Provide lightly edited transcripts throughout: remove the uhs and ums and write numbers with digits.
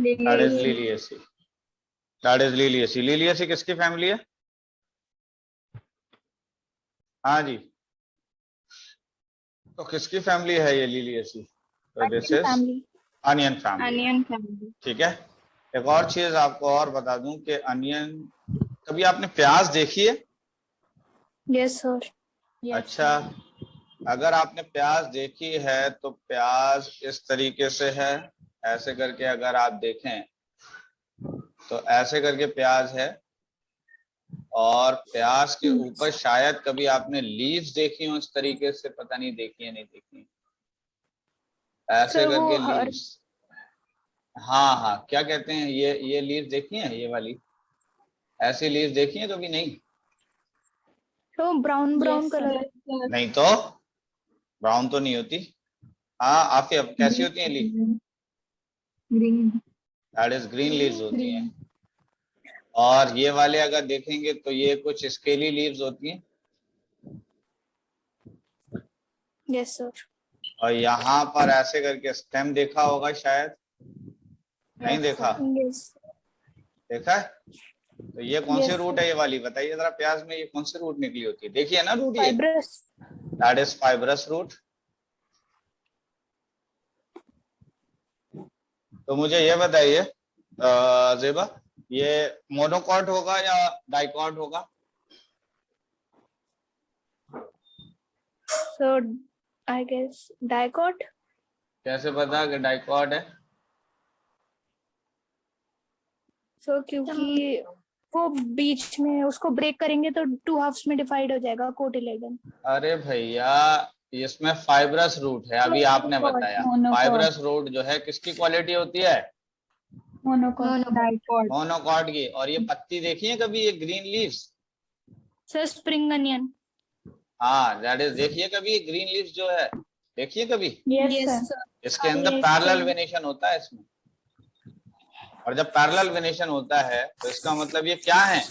That is Liliaceae. That is Liliaceae. Liliaceae किसकी family है? हाँ जी, तो किसकी फैमिली है ये लिलियेसी? तो दिस इज अनियन फैमिली। ठीक है। एक और चीज आपको और बता दूं कि अनियन, कभी आपने प्याज देखी है? Yes sir. अच्छा, अगर आपने प्याज देखी है तो प्याज इस तरीके से है, ऐसे करके अगर आप देखें तो ऐसे करके प्याज है, और प्याज के ऊपर शायद कभी आपने लीव्स देखी हो इस तरीके से, पता नहीं देखी है नहीं देखी, ऐसे करके लीव्स। हाँ हाँ, क्या कहते हैं ये लीव्स देखी है, ये वाली ऐसी लीव्स देखी है कभी? नहीं, तो ब्राउन ब्राउन कलर। नहीं तो ब्राउन तो नहीं होती। हाँ आफिया, कैसी होती है leave? Green. That is green leaves होती हैं। और ये वाले अगर देखेंगे तो ये कुछ स्केली लीव्स होती हैं। Yes sir. और यहाँ पर ऐसे करके स्टेम देखा होगा शायद, नहीं देखा? देखा है? तो ये कौन सी रूट है ये वाली, बताइए जरा, प्याज में ये कौन सी रूट निकली होती है? देखिए ना रूट, ये दैट इज फाइब्रस रूट। तो मुझे ये बताइए जेबा, ये मोनोकॉट होगा या डाइकॉट होगा? सो आई गेस डाइकॉट। कैसे पता कि डाइकॉट है? सो क्योंकि वो बीच में उसको ब्रेक करेंगे तो 2 हाफ्स में डिवाइड हो जाएगा कोटिलेडन। अरे भैया, इसमें फाइब्रस रूट है, अभी आपने बताया। फाइब्रस रूट जो है किसकी क्वालिटी होती है? मोनोकॉट की। और ये पत्ती देखी है कभी, ये green leaves? Sir spring onion. हाँ दैट इज, देखिए कभी ग्रीन लीव्स जो है, देखिए कभी? Yes sir. इसके अंदर पैरेलल वेनेशन होता है इसमें, और जब पैरेलल वेनेशन होता है तो इसका मतलब ये क्या है?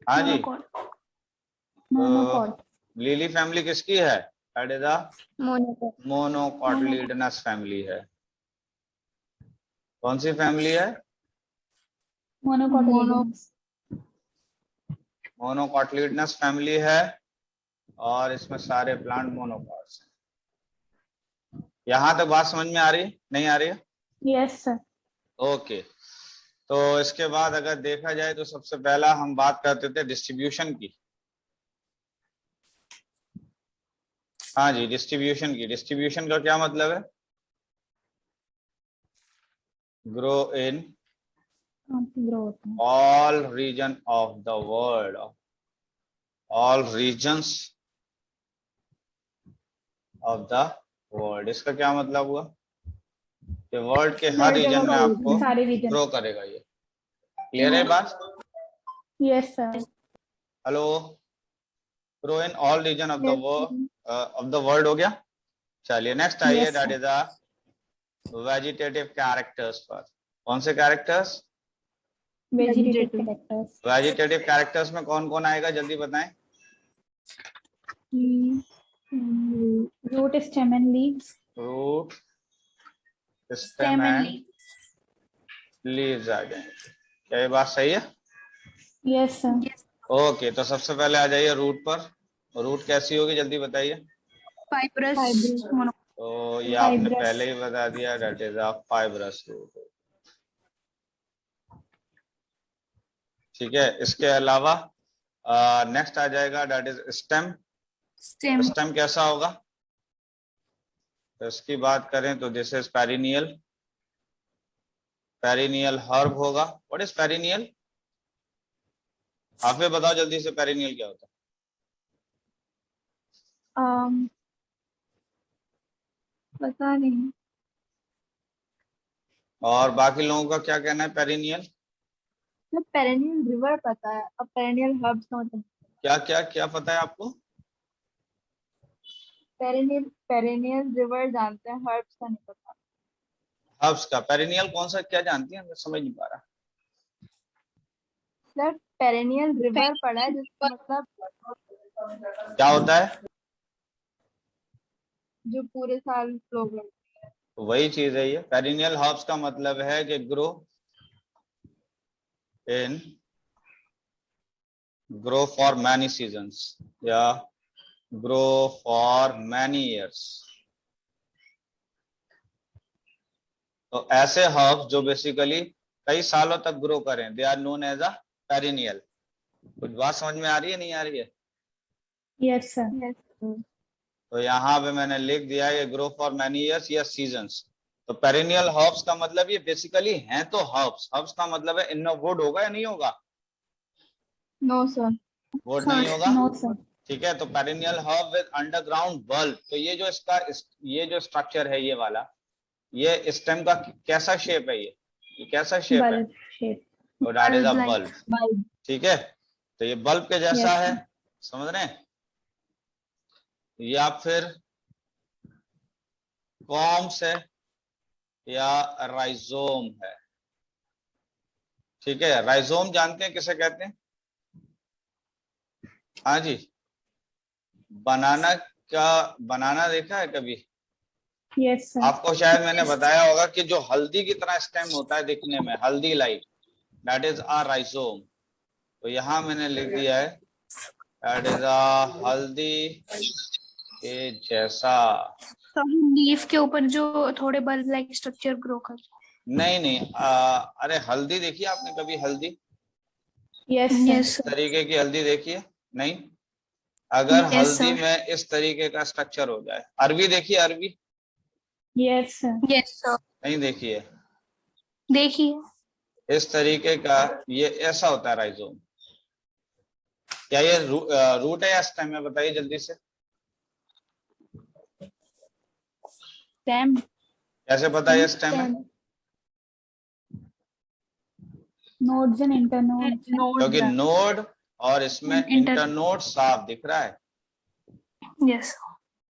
हाँ जी, मोनोकॉट। लिली फैमिली किसकी है? That is a monocotyledonous family है। कौन सी फैमिली है? मोनोकॉटिलिडनस फैमिली है, और इसमें सारे प्लांट मोनोकॉट्स हैं। यहाँ तक बात समझ में आ रही है, नहीं आ रही है? Yes sir. ओके। तो इसके बाद अगर देखा जाए तो सबसे पहला हम बात करते थे डिस्ट्रीब्यूशन की। हाँ जी, डिस्ट्रीब्यूशन की। डिस्ट्रीब्यूशन का क्या मतलब है? Grow in all region of the world, all regions of the world. इसका क्या मतलब हुआ कि वर्ल्ड के हर रीजन में आपको ग्रो करेगा ये। क्लियर है बात? Yes sir. Hello, grow in all region of the world हो गया। चलिए नेक्स्ट आइए, that is a vegetative characters पर। कौन से कैरेक्टर्स? वेजिटेटिव कैरेक्टर्स में कौन कौन आएगा, जल्दी बताएं। Root, stem and leaves. Root, stem and leaves आ जाएंगे। क्या ये बात सही है? Yes sir. ओके, तो सबसे पहले आ जाइए रूट पर। रूट कैसी होगी जल्दी बताइए। फाइब्रस। तो ये आपने पहले ही बता दिया, that is a fibrous root. ठीक है, इसके अलावा नेक्स्ट आ जाएगा दैट इज स्टेम। स्टेम कैसा होगा? तो इसकी बात करें तो this is perennial. Perennial herb होगा। What is perennial? आप बताओ जल्दी से, पेरिनियल क्या होता है? पता नहीं। और बाकी लोगों का क्या कहना है पेरिनियल? पेरेनियल रिवर पता है, अब पेरेनियल हर्ब्स का मतलब क्या क्या क्या पता है आपको? पेरेनियल रिवर जानते हैं, हर्ब्स का नहीं पता। हर्ब्स का पेरिनियल कौन सा, क्या जानती हैं? मैं समझ नहीं पा रहा। सर पेरेनियल रिवर पढ़ा है, जिसका मतलब क्या होता है? जो पूरे साल फ्लो करती है। तो वही चीज है ये। पेरिनियल हर्ब्स का मतलब है कि ग्रो फॉर मैनी सीजन्स या ग्रो फॉर मैनी ईयर्स। तो ऐसे हर्ब्स जो बेसिकली कई सालों तक ग्रो करें, they are known as a perennial. कुछ बात समझ में आ रही है, नहीं आ रही है? Yes sir. तो यहाँ पे मैंने लिख दिया ये ग्रो फॉर मैनी ईयर्स या सीजन्स। तो पेरिनियल हर्ब्स का मतलब ये बेसिकली हैं तो हर्ब्स। हर्ब्स का मतलब है इनमें वुड होगा या नहीं होगा? No sir. वुड नहीं होगा। No sir. ठीक है, तो perennial herb with underground bulb. तो ये जो इसका ये जो स्ट्रक्चर है ये वाला, ये स्टेम का कैसा शेप है? ये कैसा शेप है? Bulb shape. तो that is a Bulb-like. Bulb. बाय। ठीक है, तो ये बल्ब के जैसा Yes, है, sir. समझ रहे हैं? या फिर कॉम्स है या राइजोम है। ठीक है, राइजोम जानते हैं किसे कहते हैं? हाँ जी, बनाना का, बनाना देखा है कभी? Yes, sir. आपको शायद मैंने बताया होगा कि जो हल्दी की तरह स्टेम होता है दिखने में, हल्दी like, that is a rhizome. तो यहाँ मैंने लिख दिया है दैट इज अ हल्दी के जैसा। तो लीफ के ऊपर जो थोड़े बल्ब लाइक स्ट्रक्चर ग्रो कर। नहीं नहीं, अरे हल्दी देखी आपने कभी? हल्दी यस इस सर। तरीके की हल्दी देखी है? नहीं। अगर Yes, हल्दी sir. में इस तरीके का स्ट्रक्चर हो जाए, अरबी देखी है? अरबी यस सर। Yes sir. नहीं देखी है? देखिए। इस तरीके का ये ऐसा होता है राइजोम। क्या ये रूट है या स्टेम है? बताइए जल्दी से। स्टेम। कैसे पता है ये स्टेम है? Nodes and internodes. क्योंकि नोड और इसमें इंटरनोड साफ दिख रहा है। यस।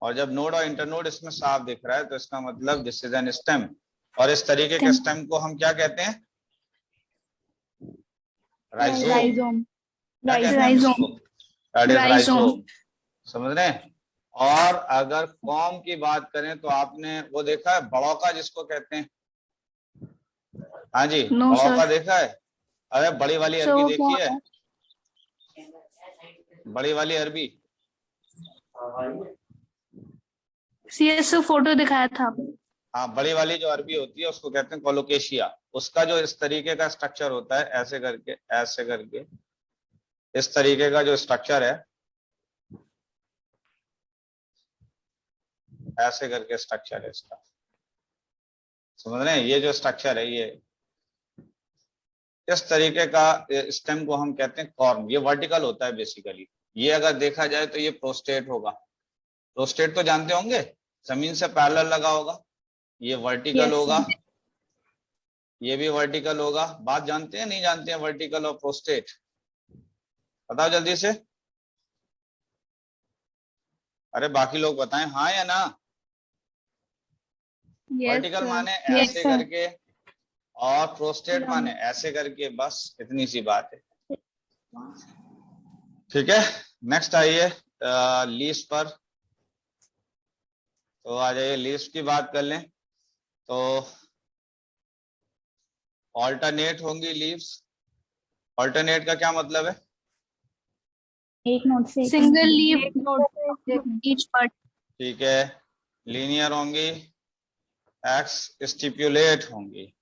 और जब नोड और इंटरनोड इसमें साफ दिख रहा है तो इसका मतलब दिस इज एन स्टेम। और इस तरीके के स्टेम को हम क्या कहते हैं? राइजोम। राइजोम। क्या कहते हैं इसको? That is rhizome. समझ रहे हैं? और अगर कॉम की बात करें तो आपने वो देखा है बड़ौका जिसको कहते हैं? हाँ जी, बड़ौका देखा है? अरे बड़ी वाली अरबी देखी है? बड़ी वाली अरबी सीएस फोटो दिखाया था आपने। हाँ, बड़ी वाली जो अरबी होती है उसको कहते हैं कोलोकेशिया। उसका जो इस तरीके का स्ट्रक्चर होता है, ऐसे करके इस तरीके का जो स्ट्रक्चर है, ऐसे करके स्ट्रक्चर है इसका। समझ रहे हैं? ये जो स्ट्रक्चर है ये इस तरीके का स्टेम को हम कहते हैं कॉर्म। ये वर्टिकल होता है बेसिकली। ये अगर देखा जाए तो ये प्रोस्टेट होगा। प्रोस्टेट तो जानते होंगे, जमीन से पैरेलल लगा होगा। ये वर्टिकल होगा, ये भी वर्टिकल होगा। बात जानते हैं नहीं जानते हैं वर्टिकल और प्रोस्टेट? बताओ जल्दी से। अरे बाकी लोग बताएं हाँ या ना। वर्टिकल माने ऐसे करके और प्रोस्टेट माने ऐसे करके, बस इतनी सी बात है। ठीक है, नेक्स्ट आइए लीव्स पर। तो आ जाइए लीव्स की बात कर लें तो ऑल्टरनेट होंगी लीव्स। ऑल्टरनेट का क्या मतलब है? एक नोट से सिंगल लीव ईच पार्ट। ठीक है, लीनियर होंगी, एक्स स्टिपुलेट होंगी।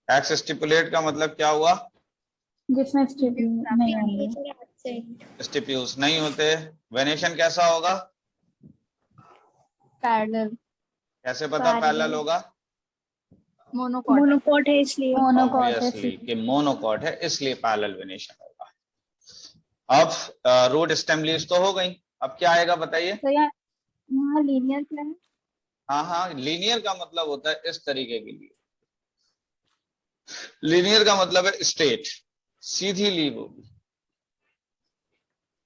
एक्स स्टिपुलेट का मतलब क्या हुआ? जिसमें नहीं होंगे, स्टिप्यूल्स नहीं होते। वेनेशन कैसा होगा? पैरेलल। कैसे पता पैरेलल होगा? मोनोकॉट है इसलिए। ऑब्वियसली कि मोनोकॉट है इसलिए पैरेलल वेनेशन होगा। अब रूट स्टेम लीव्स तो हो गई। अब क्या आएगा बताइए? तो यहाँ लीनियर क्या है? हाँ हाँ, लीनियर का मतलब होता है इस तरीके के लिए। लीनियर का मतलब है स्ट्रेट, सीधी लीव होगी।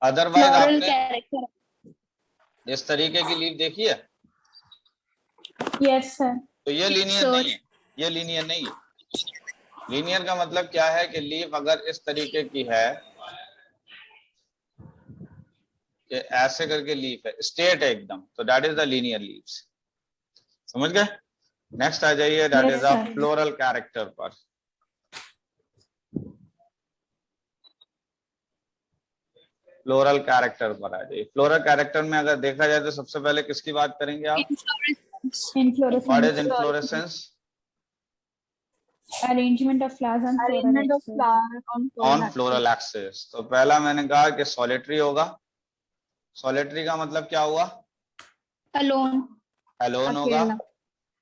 अदरवाइज आपने इस तरीके की लीव देखी है? Yes sir. तो ये लीनियर नहीं है, ये लीनियर नहीं है। लीनियर का मतलब क्या है कि लीव अगर इस तरीके की है कि ऐसे करके लीफ है, स्ट्रेट है एकदम, तो that is the linear leaves. समझ गए? नेक्स्ट आ जाइए, that Yes, is a sir. Floral character पर। फ्लोरल कैरेक्टर पर आ जाइए। फ्लोरल कैरेक्टर में अगर देखा जाए तो सबसे पहले किसकी बात करेंगे आप? What is Inflorescence. Inflorescence? Arrangement of flowers on floral Arrangement of axis. flower on on floral floral axis. Axis. तो पहला मैंने कहा कि सॉलिटरी होगा। सॉलिटरी का मतलब क्या हुआ? Alone. एलोन होगा अकेला.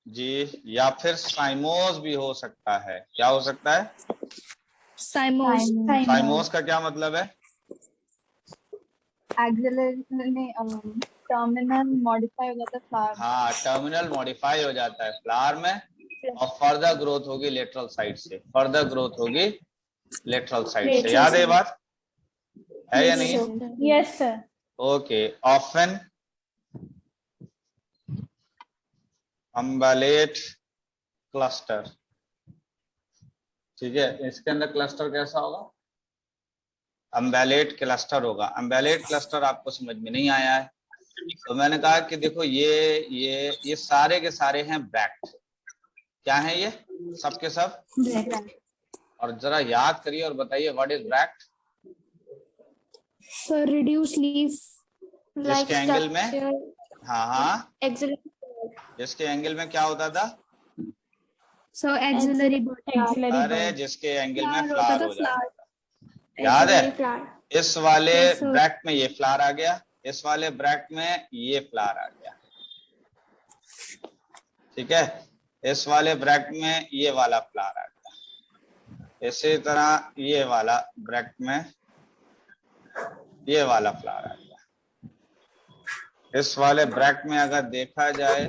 जी, या फिर साइमोस भी हो सकता है। क्या हो सकता है? Cymose. Cymose. साइमोस का क्या मतलब है? Axillary टर्मिनल मॉडिफाई हो जाता है फ्लावर. हाँ, टर्मिनल मॉडिफाई हो जाता है फ्लावर में, और फर्दर ग्रोथ होगी लेटरल साइड से। फर्दर ग्रोथ होगी लेटरल साइड से। याद है ये बात? है या नहीं? Yes, sir. Okay. Often umbellate cluster. ठीक है, इसके अंदर क्लस्टर कैसा होगा? अम्बेलेट क्लस्टर होगा। अम्बेलेट क्लस्टर आपको समझ में नहीं आया है, तो मैंने कहा कि देखो ये सारे के सारे हैं ब्रैक्ट। क्या है ये? सब के सब। और जरा याद करिए और बताइए what is bract? So reduce leaf. जिसके एंगल में, हाँ हाँ, जिसके एंगल में क्या होता था? So axillary bud. अरे जिसके एंगल में Flower फ्लावर होता हो था, जाता flower. था। याद है? Flower. इस वाले Yes, sir. ब्रैक्ट में ये फ्लावर आ गया, इस वाले ब्रैक्ट में ये फ्लावर आ गया। ठीक है, इस वाले ब्रैक्ट में ये वाला फ्लावर आ गया। इसी तरह ये वाला ब्रैक्ट में ये वाला फ्लावर आ गया। इस वाले ब्रैक्ट में अगर देखा जाए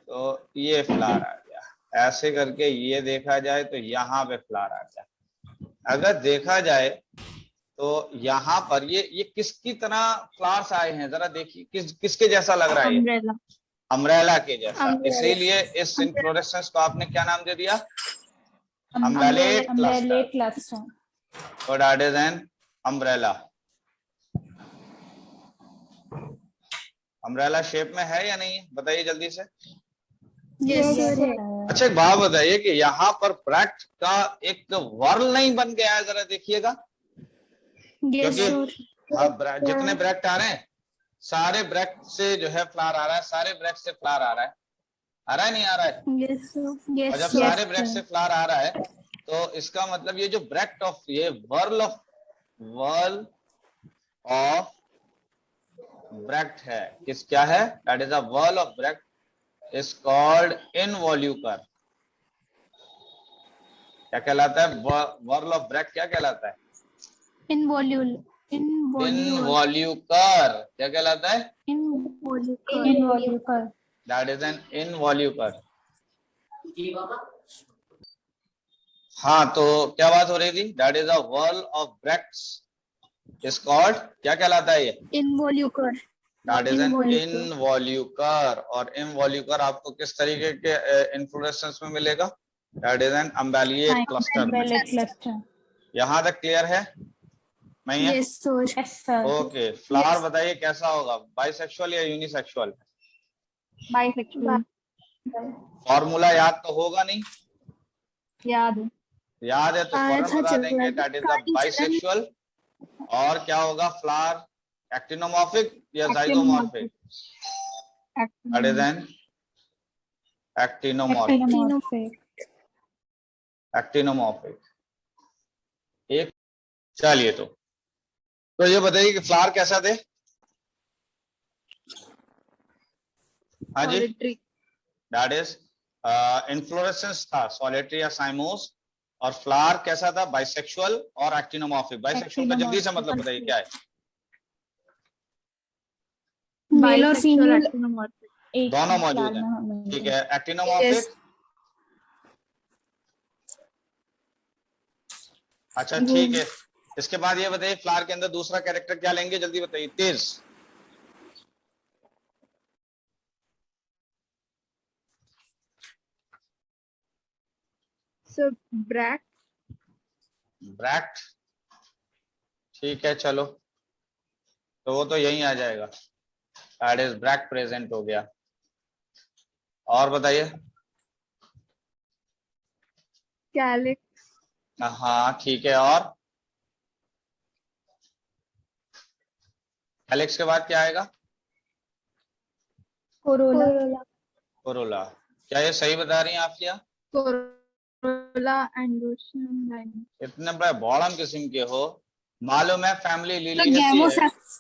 तो ये फ्लावर आ गया। ऐसे करके ये देखा जाए तो यहाँ पे फ्लावर आ गया। अगर देखा जाए तो यहाँ पर ये किसकी तरह फ्लावर्स आए हैं, जरा देखिए किसके जैसा लग रहा है? अम्ब्रेला. अम्ब्रेला के जैसा। Umbrella. इसीलिए इस इन्फ्लोरेसेंस को आपने क्या नाम दे दिया? Umbellate cluster. cluster. So that is an umbrella. Umbrella shape में है या नहीं, बताइए जल्दी से। Yes, sir. अच्छा, एक बात बताइए कि यहाँ पर ब्रैक्ट का एक वर्ल नहीं बन गया है, जरा देखिएगा। Yes, sir. क्योंकि जितने ब्रैक्ट आ रहे हैं, सारे ब्रैक्ट से जो है फ्लावर आ रहा है, सारे ब्रैक्ट से फ्लावर आ रहा है। आ रहा है नहीं आ रहा है? Yes, sir. Yes, और जब sir. सारे ब्रैक्ट से फ्लावर आ रहा है तो इसका मतलब ये जो ब्रैक्ट ऑफ, ये वर्ल ऑफ ब्रैक्ट है, किस क्या है? That is a whorl of bract is called involucre. क्या कहलाता है? वर्ल ऑफ ब्रैक्ट क्या कहलाता है? इनवॉल्यूकर। क्या कहलाता है? Involucre. That is an involucre. हाँ, तो क्या बात हो रही थी? That is a whorl of bracts is called, क्या कहलाता है ये? Involucre. That is an Involucre. Involucre. और इनवॉल्यूकर आपको किस तरीके के इन्फ्लोरेसेंस में मिलेगा? That is an umbellate cluster में। cluster. यहाँ तक क्लियर है? नहीं है? Yes, sir. Yes, sir. Okay. Flower बताइए कैसा होगा, बाइसेक्सुअल या यूनिसेक्सुअल? बाइसेक्सुअल. फॉर्मूला याद तो होगा नहीं? याद है. याद है तो आया फौरन था, बता चल देंगे। रहा दैट इज था। The bisexual. और क्या होगा? फ्लावर एक्टिनोमॉर्फिक या zygomorphic? That is N actinomorphic. Actinomorphic. एक चलिए, तो ये बताइए कि फ्लावर कैसा थे? हाँ जी, सॉलिटरी. दैट इज इन्फ्लोरेसेंस था सॉलिटरी या साइमोस, और फ्लावर कैसा था? बाइसेक्सुअल और एक्टिनोमॉर्फिक। बाइसेक्सुअल का जल्दी से मतलब बताइए क्या है? मेल और फीमेल दोनों मौजूद हैं। ठीक है। एक्टिनोमॉर्फिक? अच्छा ठीक है। इसके बाद ये बताइए फ्लावर के अंदर दूसरा कैरेक्टर क्या लेंगे, जल्दी बताइए तेज। सो ब्रैक्ट. ब्रैक्ट। ठीक है, चलो, तो वो तो यही आ जाएगा। दैट इज ब्रैक्ट प्रेजेंट हो गया। और बताइए। कैलिक्स, हाँ ठीक है, और हेलिक्स के बाद क्या आएगा? कोरोला। कोरोला। क्या ये सही बता रही हैं आप? क्या कोरोला, एंड्रोशियम, डायनियम। इतने बड़े बॉडम किस्म के हो। मालूम है फैमिली तो लिलियेसी है, गैमोसेक्स।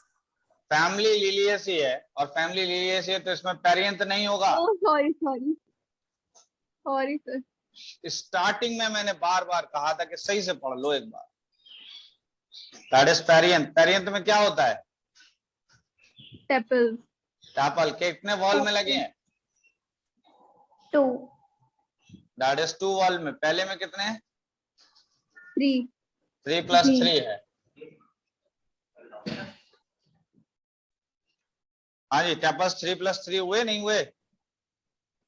फैमिली लिलियेसी है, और फैमिली लिलियेसी है तो इसमें पेरियंथ नहीं होगा। Oh sorry sorry sorry sir. Starting में मैंने बार बार कहा था कि सही से पढ़ लो एक बार। That is perianth. पेरियंथ में क्या होता है? टेपल, टापल के कितने वॉल में लगे हैं? 2। दैट इज 2 वॉल में। पहले में कितने हैं? 3, 3 + 3 है। हाँ जी, टेपल्स 3 + 3 हुए नहीं हुए?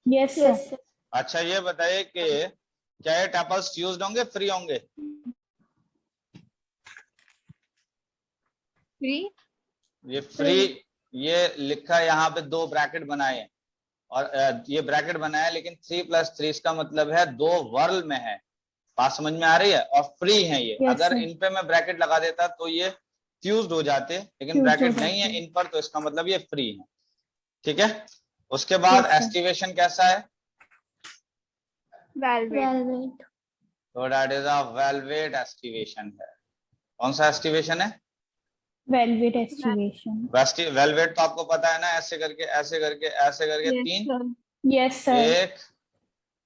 Yes sir. अच्छा ये बताइए कि क्या ये टेपल्स फ्यूज्ड होंगे, फ्री होंगे? 3, ये फ्री, ये लिखा है यहाँ पे 2 ब्रैकेट बनाए हैं, और ये ब्रैकेट बनाया है, लेकिन 3 + 3 इसका मतलब है 2 वर्ल में है। बात समझ में आ रही है? और फ्री है ये। Yes, अगर sir. इन पे मैं ब्रैकेट लगा देता तो ये फ्यूज्ड हो जाते, लेकिन Fused ब्रैकेट हो नहीं है जाते। इन पर, तो इसका मतलब ये फ्री है। ठीक है। उसके बाद Yes, sir. एस्टिवेशन कैसा है? वेलवेट, तो that is a velvet aestivation है। कौन सा एस्टिवेशन है? Velvet aestivation. वेलवेट तो आपको पता है ना, ऐसे करके ऐसे करके ऐसे करके यस 3, सर। Yes sir. 1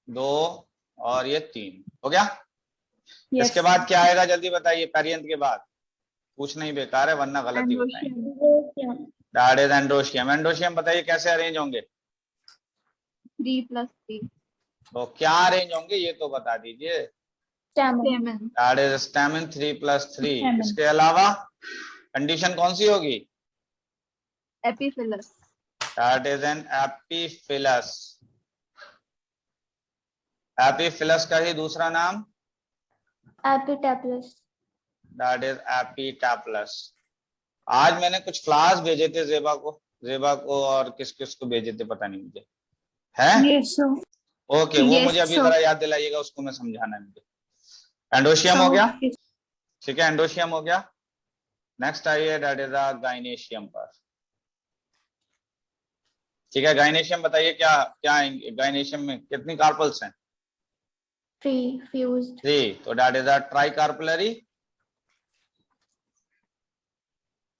2 और ये 3 हो गया। यस इसके बाद क्या आएगा जल्दी बताइए? पेरियंथ के बाद पूछना ही बेकार है, वरना गलत ही बताएंगे। Androecium, that is androecium. Androecium बताइए कैसे अरेंज होंगे? 3 + 3, तो क्या अरेंज होंगे ये तो बता दीजिए। स्टेमन, दैट इज स्टेमन 3 + 3। Stamen. इसके अलावा कंडीशन कौन सी होगी? Epiphyllous, that is N epiphyllous. Epiphyllous का ही दूसरा नाम एपिटैपलस। That is एपिटैपलस। आज मैंने कुछ क्लास भेजे थे जेबा को और किस किस को भेजे थे पता नहीं मुझे, है? Yes sir. ओके, वो Yes, मुझे अभी sir. जरा याद दिलाइएगा, उसको मैं समझाना है मुझे। एंडोशियम हो गया, ठीक है, एंडोशियम हो गया। नेक्स्ट आइए, दैट इज अ गाइनेशियम पर। ठीक है, गाइनेशियम बताइए क्या क्या आएंगे? गाइनेशियम में कितनी कार्पल्स हैं? 3 fused. 3, तो दैट इज अ ट्राइकार्पलरी।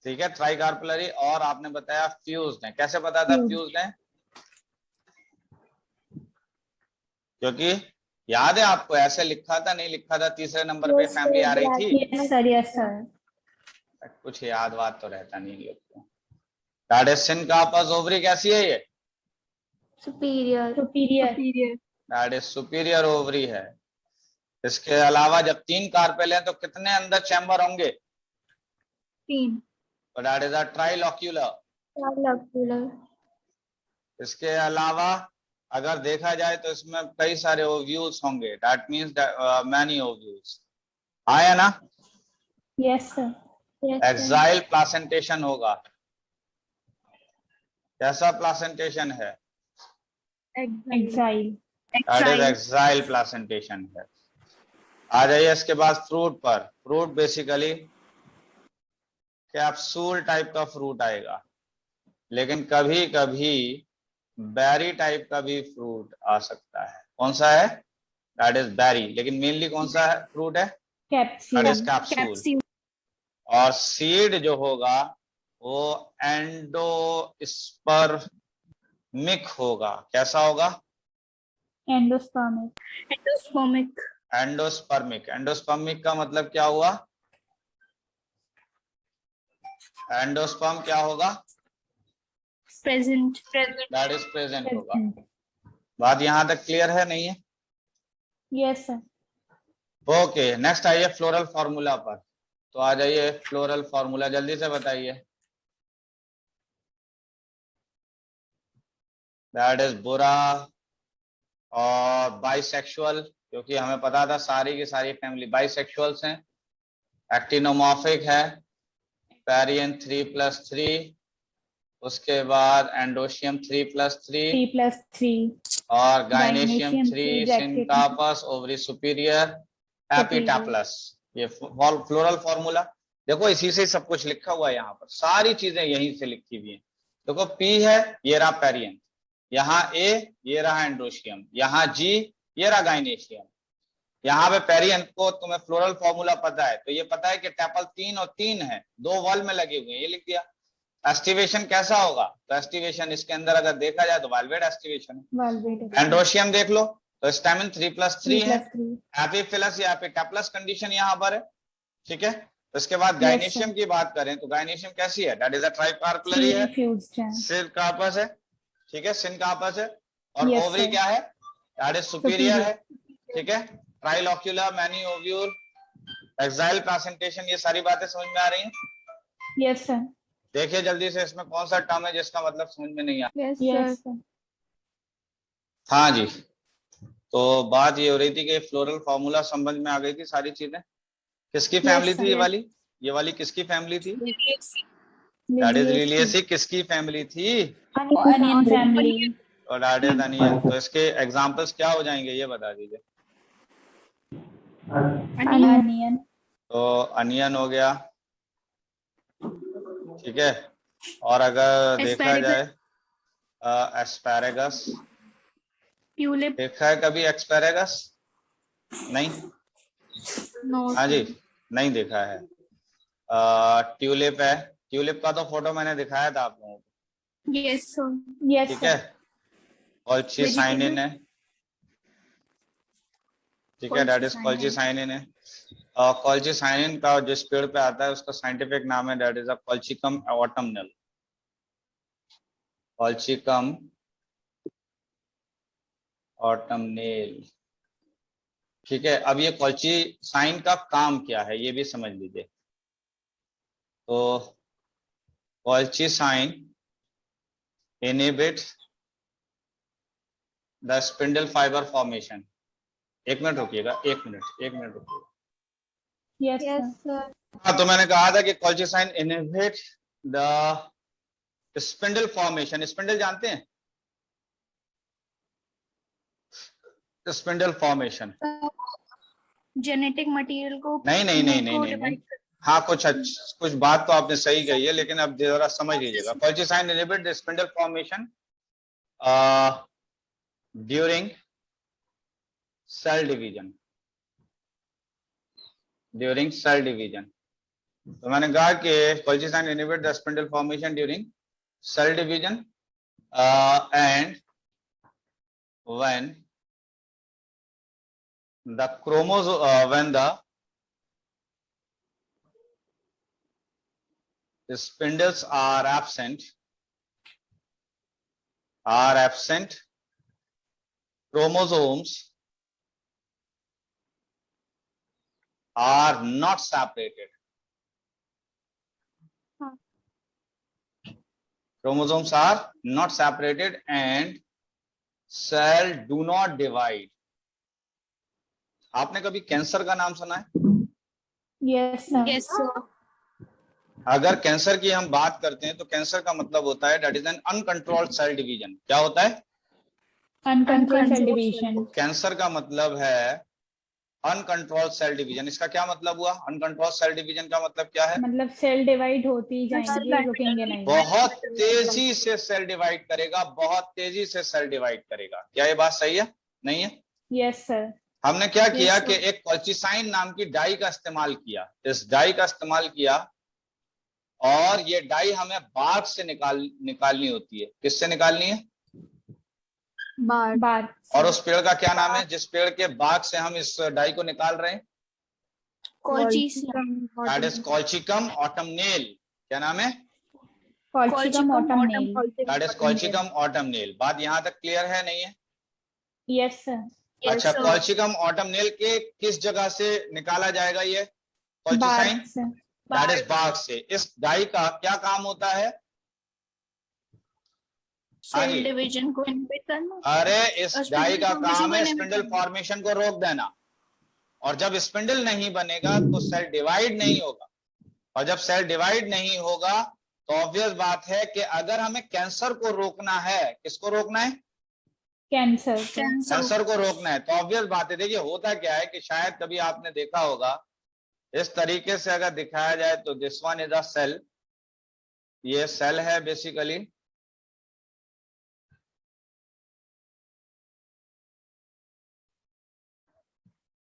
ठीक है, ट्राइकार्पलरी। और आपने बताया फ्यूज्ड है। कैसे पता था Fused. फ्यूज्ड है? क्योंकि याद है आपको, ऐसे लिखा था नहीं लिखा था, तीसरे नंबर पे फैमिली आ रही थी। Yes sir. Yes sir. कुछ याद वाद तो रहता नहीं लोग को। दैट इज सिनकार्पस ओवरी कैसी है ये? Superior. Superior. Superior, that is superior ovary है। इसके अलावा जब 3 कार्पेल हैं तो कितने अंदर चैम्बर होंगे? 3, तो दैट इज अ ट्राइलॉक्यूलर। इसके अलावा अगर देखा जाए तो इसमें कई सारे ओव्यूल्स होंगे, दैट मींस मैनी ओव्यूल्स। आया ना? Yes sir. एक्साइल प्लासेंटेशन होगा। कैसा प्लासेंटेशन है? Axile, that is axile placentation है। आ जाइए इसके बाद फ्रूट पर। फ्रूट बेसिकली कैप्सूल टाइप का फ्रूट आएगा, लेकिन कभी कभी बेरी टाइप का भी फ्रूट आ सकता है। कौन सा है? That is berry. लेकिन मेनली कौन सा है फ्रूट है? That is capsule. और सीड जो होगा वो एंडोस्पर्मिक होगा। कैसा होगा? एंडोस्पर्मिक। एंडोस्पर्मिक। एंडोस्पर्मिक। एंडोस्पर्मिक का मतलब क्या हुआ? एंडोस्पर्म क्या होगा? प्रेजेंट। दैट इज प्रेजेंट होगा। बात यहां तक क्लियर है नहीं है? Yes sir. ओके, नेक्स्ट आइए फ्लोरल फॉर्मूला पर। तो आ जाइए फ्लोरल फॉर्मूला, जल्दी से बताइए। दैट इज बुरा और बाइसेक्सुअल, क्योंकि हमें पता था सारी की सारी फैमिली बाइसेक्सुअल्स हैं। एक्टिनोमॉर्फिक है, पेरियन 3 + 3, उसके बाद एंडोशियम 3+3 3+3 और गाइनेशियम Gynoecium 3 3 सिनकापस ओवरी सुपीरियर एपिटाप्लस। ये फ्लोरल फॉर्मूला देखो, इसी से सब कुछ लिखा हुआ है, यहाँ पर सारी चीजें यहीं से लिखी हुई हैं। देखो P है, ये रहा पेरियंथ, यहाँ A ये रहा एंडोशियम, यहाँ G ये रहा गाइनेशियम। यहाँ पे पेरियंथ को तुम्हें फ्लोरल फॉर्मूला पता है, तो ये पता है कि टेपल 3 और 3 है, 2 वॉल में लगे हुए हैं, ये लिख दिया। एस्टिवेशन कैसा होगा, तो एस्टिवेशन इसके अंदर अगर देखा जाए तो वाल्वेट एस्टिवेशन है। एंडोशियम देख लो तो स्टैमिन 3+3 है, एपिफिलस या एपिटाप्लस कंडीशन यहाँ पर है, ठीक है। उसके बाद गाइनेशियम की बात करें तो गाइनेशियम कैसी है, दैट इज अ ट्राइकार्पलरी है, सिनकापस है, ठीक है, सिनकापस है। और ओवरी क्या है, दैट इज सुपीरियर है, ठीक है। ट्राइलॉक्यूलर, मैनी ओव्यूल, एक्साइल प्रेजेंटेशन, ये सारी बातें समझ में आ रही हैं? Yes sir. देखिए जल्दी से इसमें कौन सा टर्म है जिसका मतलब समझ में नहीं आया। यस हाँ जी, तो बात ये हो रही थी कि फ्लोरल फॉर्मूला समझ में आ गई थी सारी चीजें। किसकी फैमिली थी ये वाली किसकी फैमिली थी, दैट इज लिलिएसी। किसकी फैमिली थी, अनियन फैमिली। और दैट इज अनियन। तो इसके एग्जांपल्स क्या हो जाएंगे ये बता दीजिए। अनियन, तो अनियन हो गया, ठीक है। और अगर देखा जाए एस्पैरेगस, ट्यूलिप, देखा है कभी एस्पैरेगस? नहीं, हाँ जी, नहीं देखा है। ट्यूलिप है, ट्यूलिप का तो फोटो मैंने दिखाया था आप लोगों को। Yes sir. ठीक है। कॉल्चीसाइनिन है, ठीक है, दैट इज कॉल्चीसाइनिन है। कॉल्चीसाइनिन का जिस पेड़ पे आता है उसका साइंटिफिक नाम है that is a colchicum autumnale, colchicum autumnale, ठीक है। अब ये कॉल्चीसाइन का काम क्या है ये भी समझ लीजिए। तो colchicine inhibit the spindle fibre formation. एक मिनट रुकिएगा, एक मिनट रुकिएगा। Yes sir. हाँ, तो मैंने कहा था कि colchicine inhibit the spindle formation. Spindle जानते हैं, स्पिंडल फॉर्मेशन, जेनेटिक मटेरियल को नहीं। हाँ, कुछ बात तो आपने सही कही है, लेकिन अब जरा समझ लीजिएगा। Colchicine inhibit the spindle formation during cell division, during cell division. तो मैंने कहा कि colchicine inhibit the spindle formation during cell division and when the chromosome when the spindles are absent, chromosomes are not separated, chromosomes are not separated and cell do not divide. आपने कभी cancer का नाम सुना है? Yes sir. अगर cancer की हम बात करते हैं तो कैंसर का मतलब होता है that is an uncontrolled cell division. क्या होता है? Uncontrolled cell division. कैंसर का मतलब है अनकंट्रोल्ड सेल डिवीजन। इसका क्या मतलब हुआ? अनकंट्रोल्ड सेल डिवीजन का मतलब क्या है? मतलब सेल डिवाइड होती जाएंगी, रुकेंगे नहीं। बहुत तेजी से सेल डिवाइड करेगा, बहुत तेजी से सेल डिवाइड करेगा। क्या ये बात सही है? नहीं है? Yes sir. हमने क्या किया कि एक कॉल्चीसाइन नाम की डाई का इस्तेमाल किया, इस डाई का इस्तेमाल किया और ये डाई हमें बाग से निकालनी होती है। किससे निकालनी है? बाग। और उस पेड़ का क्या नाम है जिस पेड़ के बाग से हम इस डाई को निकाल रहे हैं? That is colchicum autumnale. क्या नाम है? Colchicum autumnale. That is colchicum autumnale. बात यहाँ तक क्लियर है नहीं है? Yes sir. अच्छा, कॉल्चिकम ऑटमनेल के किस जगह से निकाला जाएगा ये कॉल्चीसाइन? दैट इज बाग से। इस डाई का क्या काम होता है? सेल डिवीजन को इनहिबिट करना। अरे इस डाई का काम है स्पिंडल फॉर्मेशन को रोक देना, और जब स्पिंडल नहीं बनेगा तो सेल डिवाइड नहीं होगा, और जब सेल डिवाइड नहीं होगा तो ऑब्वियस बात है कि अगर हमें कैंसर को रोकना है, किसको रोकना है? कैंसर। कैंसर को रोकना है। तो ऑब्वियस बात है, देखिए होता क्या है कि शायद कभी आपने देखा होगा, इस तरीके से अगर दिखाया जाए तो this one is a cell, ये सेल है बेसिकली,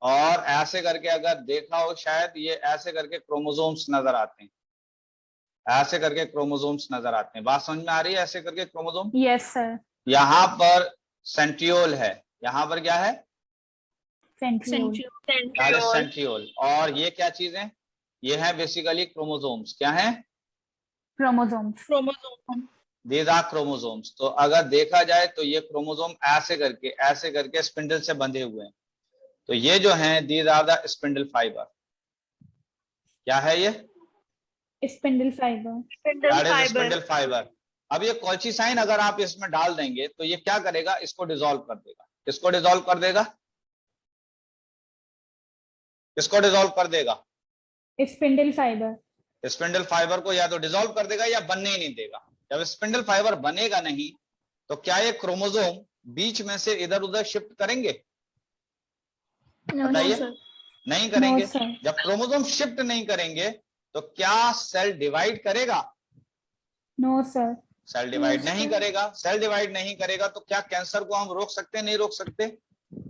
और ऐसे करके अगर देखा हो शायद, ये ऐसे करके क्रोमोसोम्स नजर आते हैं, ऐसे करके क्रोमोसोम्स नजर आते हैं। बात समझ में आ रही है? ऐसे करके क्रोमोसोम, यस सर। यहाँ पर सेंट्रियोल है, यहाँ पर क्या है? सेंट्रियोल। सेंट्रियोल। और ये क्या चीज है? ये है बेसिकली क्रोमोसोम्स। क्या है? क्रोमोसोम्स। These are chromosomes. तो अगर देखा जाए तो ये क्रोमोसोम ऐसे करके स्पिंडल से बंधे हुए हैं। तो ये जो है these are the spindle fibre. क्या है ये? Spindle fibre. Spindle fibre. अब ये कोल्चिसाइन अगर आप इसमें डाल देंगे तो ये क्या करेगा? इसको डिसॉल्व कर देगा। किसको डिसॉल्व कर देगा? किसको डिसॉल्व कर देगा? Spindle fibre. स्पिंडल फाइबर को या तो डिसॉल्व कर देगा या बनने ही नहीं देगा। जब स्पिंडल फाइबर बनेगा नहीं तो क्या ये क्रोमोसोम बीच में से इधर उधर शिफ्ट करेंगे? बताइए। नहीं करेंगे। जब क्रोमोसोम शिफ्ट नहीं करेंगे तो क्या सेल डिवाइड करेगा? No sir. सेल डिवाइड नहीं करेगा। सेल डिवाइड नहीं करेगा तो क्या कैंसर को हम रोक सकते हैं? नहीं रोक सकते?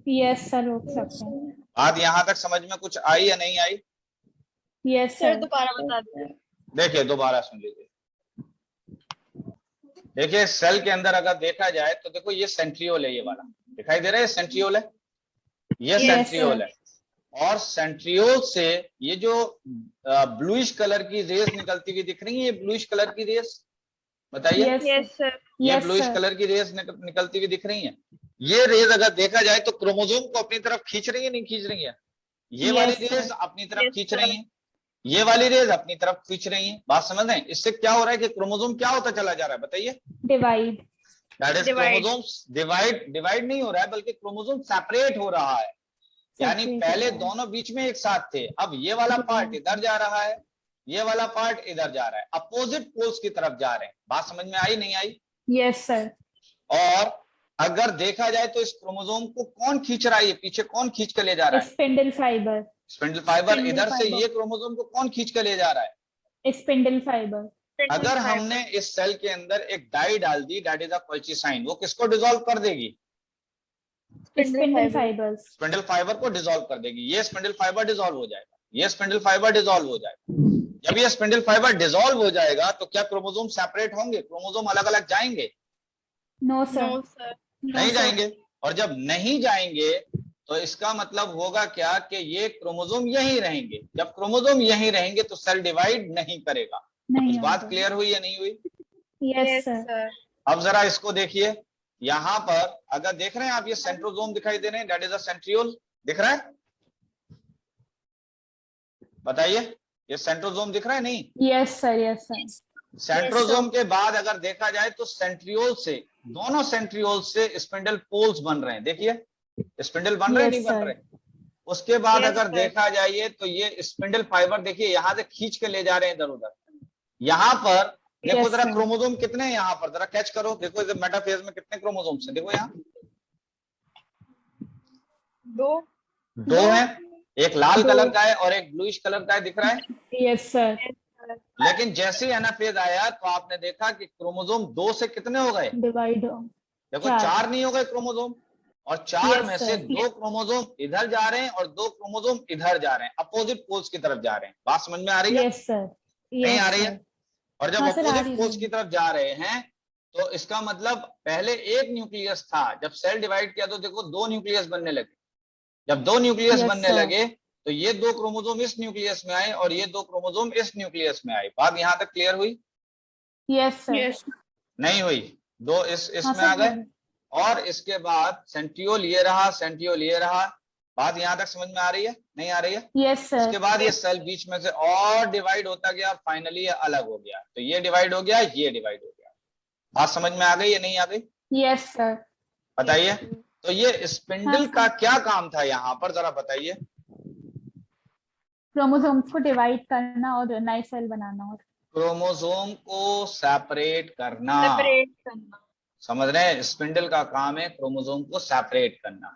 यस सर, रोक सकते हैं। बात यहां तक समझ में कुछ आई या नहीं आई? Yes sir. दोबारा बता दीजिए। देखिए दोबारा सुन लीजिए। देखिए सेल के अंदर अगर देखा जाए तो देखो ये सेंट्रियोल है, ये वाला दिखाई दे रहा है, सेंट्रियोल है, ये सेंट्रियोल है। और सेंट्रियोल से ये जो ब्लूइश कलर की रेस निकलती हुई दिख रही है, ये ब्लूइश कलर की रेस, बताइए। Yes sir. ये ब्लूइश कलर की रेस निकलती हुई दिख रही है। ये रेस अगर देखा जाए तो क्रोमोसोम को अपनी तरफ खींच रही है, नहीं खींच रही है? ये वाली रेस अपनी तरफ खींच रही है, ये वाली रेस अपनी तरफ खींच रही है। बात समझ रहे हैं? इससे क्या हो रहा है कि क्रोमोसोम क्या होता चला जा रहा है? बताइए। Divide. That is chromosomes divide नहीं हो रहा है, बल्कि क्रोमोसोम सेपरेट हो रहा है। यानी पहले दोनों बीच में एक साथ थे, अब ये वाला पार्ट इधर जा रहा है, ये वाला पार्ट इधर जा रहा है, अपोजिट पोल्स की तरफ जा रहे हैं। बात समझ में आई नहीं आई? Yes sir. और अगर देखा जाए तो इस क्रोमोसोम को कौन खींच रहा है? ये पीछे कौन खींच कर ले जा रहा है? Spindle fibre. Spindle fibre. इधर से ये क्रोमोसोम को कौन खींच कर ले जा रहा है? Spindle fibre. अगर हमने इस सेल के अंदर एक डाई डाल दी, दैट इज अ कोल्चिसाइन, वो किसको डिसॉल्व कर देगी? Spindle fibre. स्पिंडल फाइबर को डिसॉल्व कर देगी। ये स्पिंडल फाइबर डिसॉल्व हो जाएगा, ये स्पिंडल फाइबर डिसॉल्व हो जाएगा। जब ये स्पिंडल फाइबर डिसॉल्व हो जाएगा तो क्या क्रोमोसोम सेपरेट होंगे? क्रोमोसोम अलग अलग जाएंगे? No sir. नहीं जाएंगे। और जब नहीं जाएंगे तो इसका मतलब होगा क्या कि ये क्रोमोसोम यहीं रहेंगे। जब क्रोमोसोम यहीं रहेंगे तो सेल डिवाइड नहीं करेगा। कुछ बात क्लियर हुई या नहीं हुई? Yes sir. अब जरा इसको देखिए, यहां पर अगर देख रहे हैं आप, ये सेंट्रोसोम दिखाई दे रहे हैं, दैट इज अ सेंट्रियोल, दिख रहा है? बताइए, ये सेंट्रोसोम दिख रहा है? नहीं? Yes sir. Yes sir. Centrosome के बाद अगर देखा जाए तो सेंट्रियोल से, दोनों सेंट्रियोल से स्पिंडल पोल्स बन रहे हैं। देखिए स्पिंडल बन रहे हैं, नहीं बन रहे? उसके बाद अगर देखा जाए तो ये स्पिंडल फाइबर देखिए यहां से खींच के ले जा रहे हैं इधर उधर। यहाँ पर देखो जरा क्रोमोसोम कितने हैं यहाँ पर, जरा कैच करो। देखो इधर मेटाफेज में कितने क्रोमोसोम्स हैं? देखो यहाँ दो हैं, एक लाल कलर का है और एक ब्लूइश कलर का है, दिख रहा है? Yes sir. लेकिन जैसे ही एनाफेज आया तो आपने देखा कि क्रोमोसोम 2 से कितने हो गए? डिवाइड। देखो 4 नहीं हो गए क्रोमोसोम, और 4 में से 2 क्रोमोसोम इधर जा रहे हैं और 2 क्रोमोसोम इधर जा रहे हैं, अपोजिट पोल्स की तरफ जा रहे हैं। बात समझ में आ रही है? Yes sir. नहीं आ रही है? और जब हाँ सर, अपोजिट पोल्स की तरफ जा रहे हैं तो इसका मतलब पहले एक न्यूक्लियस था, जब सेल डिवाइड किया तो देखो 2 न्यूक्लियस बनने लगे। जब 2 न्यूक्लियस बनने लगे तो ये 2 क्रोमोसोम इस न्यूक्लियस में आए और ये 2 क्रोमोसोम इस न्यूक्लियस में आए। बात यहां तक क्लियर हुई? Yes sir. नहीं हुई? 2 इसमें आ गए और इसके बाद सेंट्रियोल ये रहा, सेंट्रियोल ये रहा। बात यहां तक समझ में आ रही है? नहीं आ रही है? Yes sir. इसके बाद ये सेल बीच में से और डिवाइड होता गया, फाइनली ये अलग हो गया। तो ये डिवाइड हो गया, ये डिवाइड हो गया। बात समझ में आ गई या नहीं आ गई? Yes sir. बताइए। तो ये स्पिंडल का क्या काम था यहाँ पर, जरा बताइए। क्रोमोसोम्स को डिवाइड करना और नए सेल बनाना। और क्रोमोसोम को सेपरेट करना। सेपरेट करना। समझ रहे हैं, स्पिंडल का काम है क्रोमोसोम को सेपरेट करना।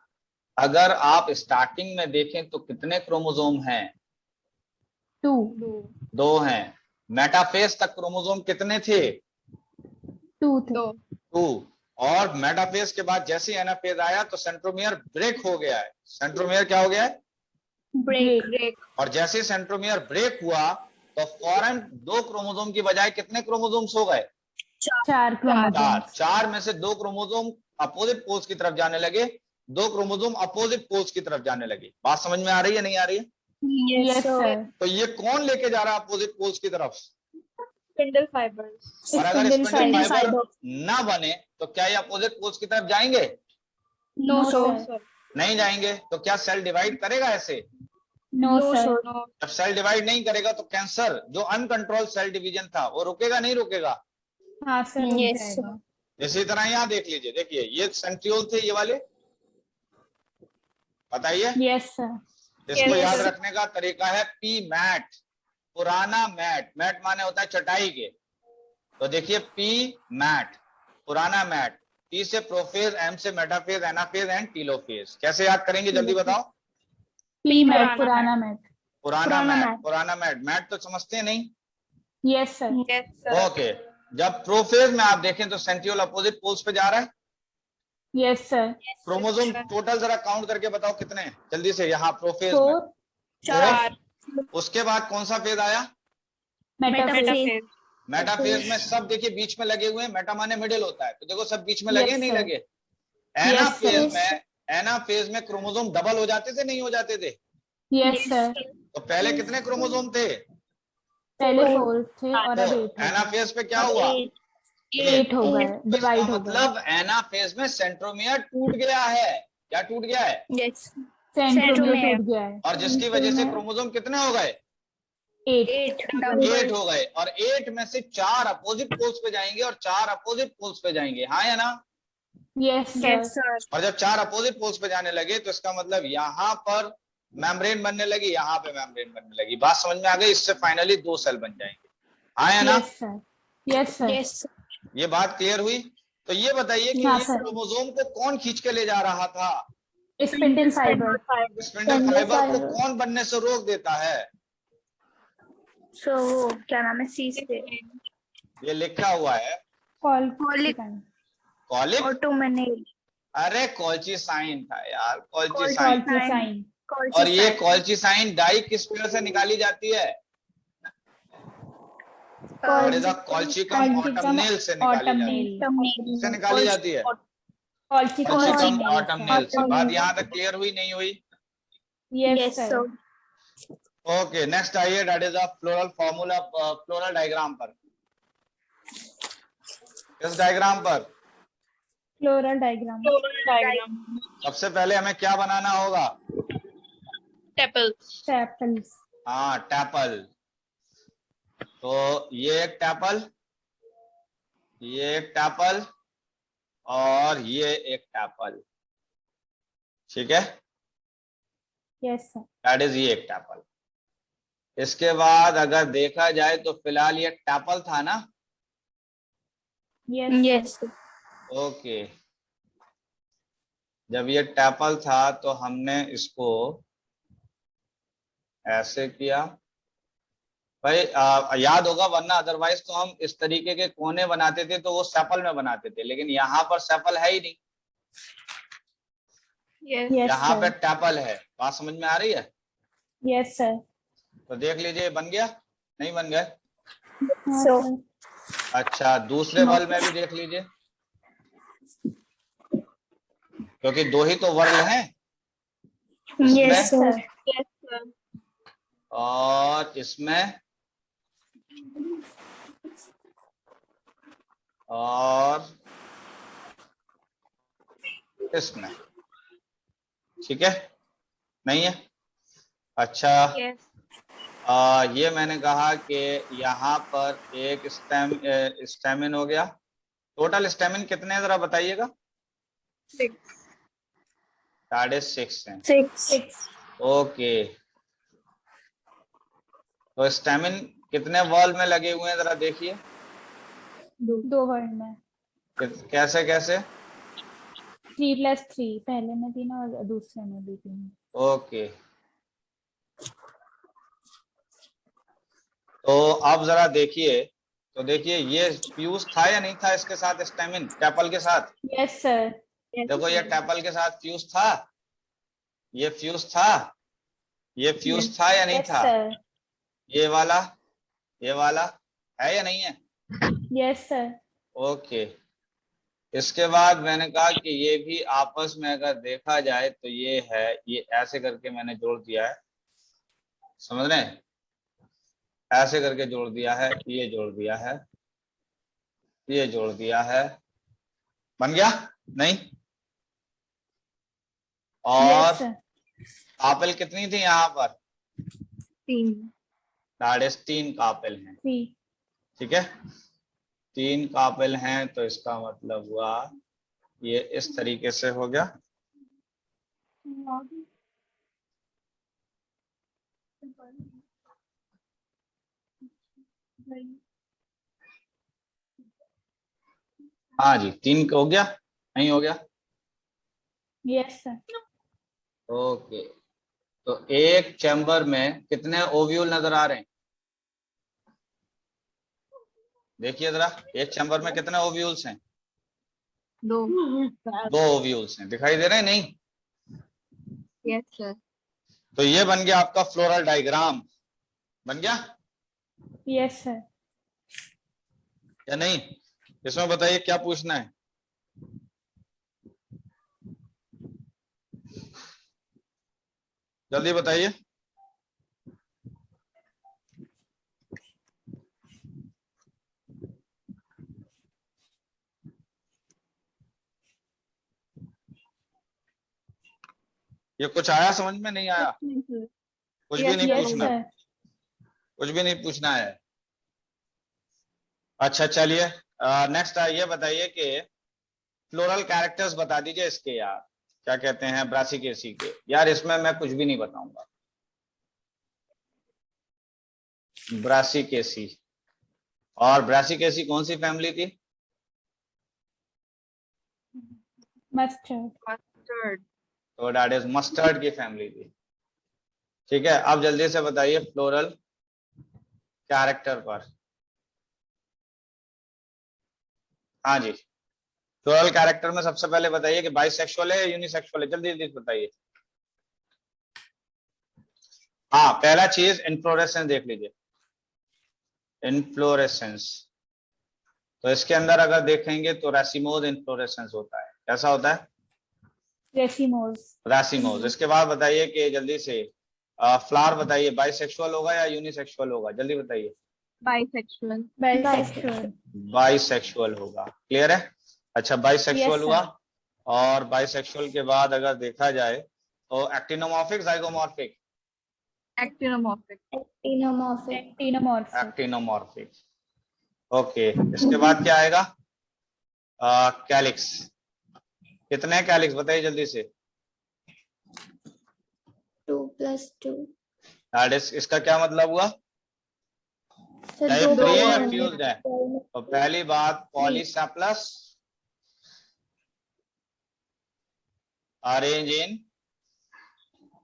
अगर आप स्टार्टिंग में देखें तो कितने क्रोमोसोम हैं? 2 2 हैं। मेटाफेज तक क्रोमोसोम कितने थे? 2 थे। 2। और मेटाफेज के बाद जैसे एनाफेज आया तो सेंट्रोमियर ब्रेक हो गया है। सेंट्रोमियर क्या हो गया है? ब्रेक। ब्रेक। और जैसे ही सेंट्रोमियर ब्रेक हुआ तो फौरन 2 क्रोमोसोम की बजाय कितने क्रोमोसोम्स हो गए? 4 क्रोमोसोम्स। 4 में से 2 क्रोमोसोम अपोजिट पोल्स की तरफ जाने लगे, 2 क्रोमोसोम अपोजिट पोल्स की तरफ जाने लगे। बात समझ में आ रही है नहीं आ रही है? Yes sir. तो ये कौन लेके जा रहा है अपोजिट पोल्स की तरफ? Spindle fibres. और अगर स्पिंडल स्पिंडल फाइबर फाइबर ना बने तो क्या ये अपोजिट पोल्स की तरफ जाएंगे? No no sir. सर। नहीं जाएंगे। तो क्या सेल डिवाइड करेगा ऐसे? No no sir. सर। जब सेल डिवाइड नहीं करेगा तो कैंसर जो अनकंट्रोल सेल डिवीजन था वो रुकेगा नहीं रुकेगा? हाँ सर, रुक Yes, जाएगा। इसी तरह यहाँ देख लीजिए, देखिए ये सेंट्रियोल थे ये वाले, बताइए। Yes sir. इसको Yes, याद sir. रखने का तरीका है पी मैट, पुराना मैट। मैट माने होता है चटाई के। तो देखिए पी मैट, पुराना मैट। पी से प्रोफेज, एम से मेटाफेज, एनाफेज एंड टीलोफेज। कैसे याद करेंगे जल्दी बताओ? पी मैट, पुराना पुराना मैट। पुराना पुराना मैट, मैट। पुराना मैट। मैट तो समझते हैं नहीं? Yes sir. Yes, sir. Okay. जब प्रोफेज में आप देखें तो सेंट्रियोल अपोजिट पोल्स पे जा रहा है। Yes sir. क्रोमोसोम टोटल जरा काउंट करके बताओ कितने हैं जल्दी से यहाँ प्रोफेज में? 4 4 उसके बाद कौन सा फेज आया? मेटाफेज। Metaphase. मेटाफेज में सब देखिए बीच में लगे हुए हैं। मेटा माने मिडिल होता है, तो देखो सब बीच में लगे Yes, नहीं sir. लगे? Yes, anaphase sir. में, एनाफेज में क्रोमोसोम डबल हो जाते थे नहीं हो जाते थे? Yes sir. तो पहले कितने क्रोमोसोम थे? पहले 4 4 थे और अब 8 हो गए। एनाफेज पे क्या हुआ? 8 हो गए, तो इसका डिवाइड हो गए। मतलब एनाफेज में सेंट्रोमियर टूट गया है। क्या टूट गया है? यस सेंट्रोमियर टूट गया है। और जिसकी वजह से क्रोमोसोम कितने हो गए? 8। 8 हो गए। और 8 में से 4 अपोजिट पोल्स पे जाएंगे और 4 अपोजिट पोल्स पे जाएंगे, हाँ या ना? Yes sir. सर। और जब 4 अपोजिट पोल्स पे जाने लगे तो इसका मतलब यहाँ पर मेम्ब्रेन बनने लगी, यहाँ पे मेम्ब्रेन बनने लगी। बात समझ में आ गई? इससे फाइनली 2 सेल बन जाएंगे, हाँ या ना? Yes sir. Yes sir. Yes ये बात क्लियर हुई? तो ये बताइए कि हाँ, ये सर। क्रोमोसोम को कौन खींच के ले जा रहा था? Spindle fibre. स्पिंडल फाइबर को कौन बनने से रोक देता है? सो क्या नाम है सी से ये लिखा हुआ है Colic. कॉलिक। ऑटोमेनेल। अरे कॉल्चिसाइन था यार, कॉल्चिसाइन। कॉल्चिसाइन। और ये कॉल्चिसाइन डाई किस पेड़ से निकाली जाती है? कॉल्चिकम ऑटमनेल से निकाली जाती है। कॉल्चिकम ऑटमनेल से। बात यहाँ तक क्लियर हुई नहीं हुई? Yes sir. ओके, नेक्स्ट आइए, that is a floral formula, floral diagram पर। इस डायग्राम पर फ्लोरल डायग्राम। सबसे पहले हमें क्या बनाना होगा? Tepals. सेपल्स। हाँ, टैपल। तो ये एक टैपल, ये एक टैपल और ये एक टैपल, ठीक है? Yes sir. दैट इज ये एक टैपल। इसके बाद अगर देखा जाए तो फिलहाल ये टैपल था ना? Yes okay. जब ये टैपल था तो हमने इसको ऐसे किया भाई, याद होगा, वरना अदरवाइज तो हम इस तरीके के कोने बनाते थे तो वो सेपल में बनाते थे, लेकिन यहाँ पर सेपल है ही नहीं, Yes. यहाँ पे टैपल है। बात समझ में आ रही है? Yes sir. तो देख लीजिए, बन गया नहीं बन गया? सो अच्छा, दूसरे बल में भी देख लीजिए, क्योंकि 2 ही तो वर्ल हैं यस सर Yes, sir. और इसमें और इसमें, ठीक है? नहीं है? अच्छा, Yes. ये मैंने कहा कि यहाँ पर एक स्टेमिन हो गया। टोटल स्टेमिन कितने हैं जरा बताइएगा? 6. 6.5 हैं। 6 ओके, तो स्टेमिन कितने वर्ड में लगे हुए हैं जरा देखिए, 2 वर्ड में। कैसे कैसे? 3+3 पहले में 3 और दूसरे में भी 3। ओके, तो अब जरा देखिए, तो देखिए ये फ्यूज था या नहीं था इसके साथ, स्टेमिन टैपल के साथ? Yes sir. देखो ये टैपल के साथ फ्यूज था, ये फ्यूज था, ये फ्यूज था या नहीं यस था? सर। ये वाला, ये वाला है या नहीं है? Yes sir. ओके, इसके बाद मैंने कहा कि ये भी आपस में अगर देखा जाए तो ये है, ये ऐसे करके मैंने जोड़ दिया है, समझ रहे हैं? ऐसे करके जोड़ दिया है, ये जोड़ दिया है, ये जोड़ दिया है, बन गया नहीं? और यस सर। कापिल कितनी थी यहाँ पर? 3। 3 कापिल हैं, 3। ठीक है, 3 कापिल हैं, तो इसका मतलब हुआ ये इस तरीके से हो गया। हाँ जी, 3 हो गया, नहीं हो गया? Yes sir. ओके, तो एक चैम्बर में कितने ओव्यूल नजर आ रहे हैं? देखिए जरा, एक चैम्बर में कितने ओव्यूल्स हैं? 2। 2 ओव्यूल्स हैं, दिखाई दे रहे हैं? नहीं? Yes sir. तो ये बन गया आपका फ्लोरल डायग्राम, बन गया यस सर। या नहीं? इसमें बताइए क्या पूछना है? जल्दी बताइए। ये कुछ आया समझ में? नहीं आया? कुछ भी नहीं यस पूछना, सर। कुछ भी नहीं पूछना है। अच्छा चलिए, नेक्स्ट ये बताइए कि फ्लोरल कैरेक्टर्स बता दीजिए इसके यार, क्या कहते हैं ब्रासिकेसी के। यार इसमें मैं कुछ भी नहीं बताऊंगा। ब्रासिकेसी, और ब्रासिकेसी कौन सी फैमिली थी? मस्टर्ड। मस्टर्ड। तो दैट इज मस्टर्ड की फैमिली थी, ठीक है। अब जल्दी से बताइए फ्लोरल कैरेक्टर पर। हाँ जी, फ्लोरल कैरेक्टर में सबसे पहले बताइए कि बाइसेक्सुअल है या यूनिसेक्सुअल है, जल्दी जल्दी बताइए। हाँ, पहला चीज इनफ्लोरेसेंस देख लीजिए, इनफ्लोरेसेंस। तो इसके अंदर अगर देखेंगे तो रैसिमोज इनफ्लोरेसेंस होता है। कैसा होता है? रेसिमोज। रैसिमोज। इसके बाद बताइए कि जल्दी से फ्लावर बताइए, बाइसेक्सुअल होगा या यूनिसेक्सुअल होगा, जल्दी बताइए। बाइसेक्सुअल। बाइसेक्सुअल। बाइसेक्सुअल होगा, क्लियर है? अच्छा, बाइसेक्सुअल यस हुआ, सर। और बाइसेक्सुअल के बाद अगर देखा जाए तो actinomorphic, zygomorphic? Actinomorphic. Actinomorphic. Actinomorphic, okay. इसके बाद क्या आएगा? कैलिक्स। कितने कैलिक्स बताइए जल्दी से। 2+2। दैट इज, इसका क्या मतलब हुआ? सर क्या ये 2 फ्री है या वर्ड फ्यूज्ड है? तो पहली बात, पॉलीसेप्लस अरेंज इन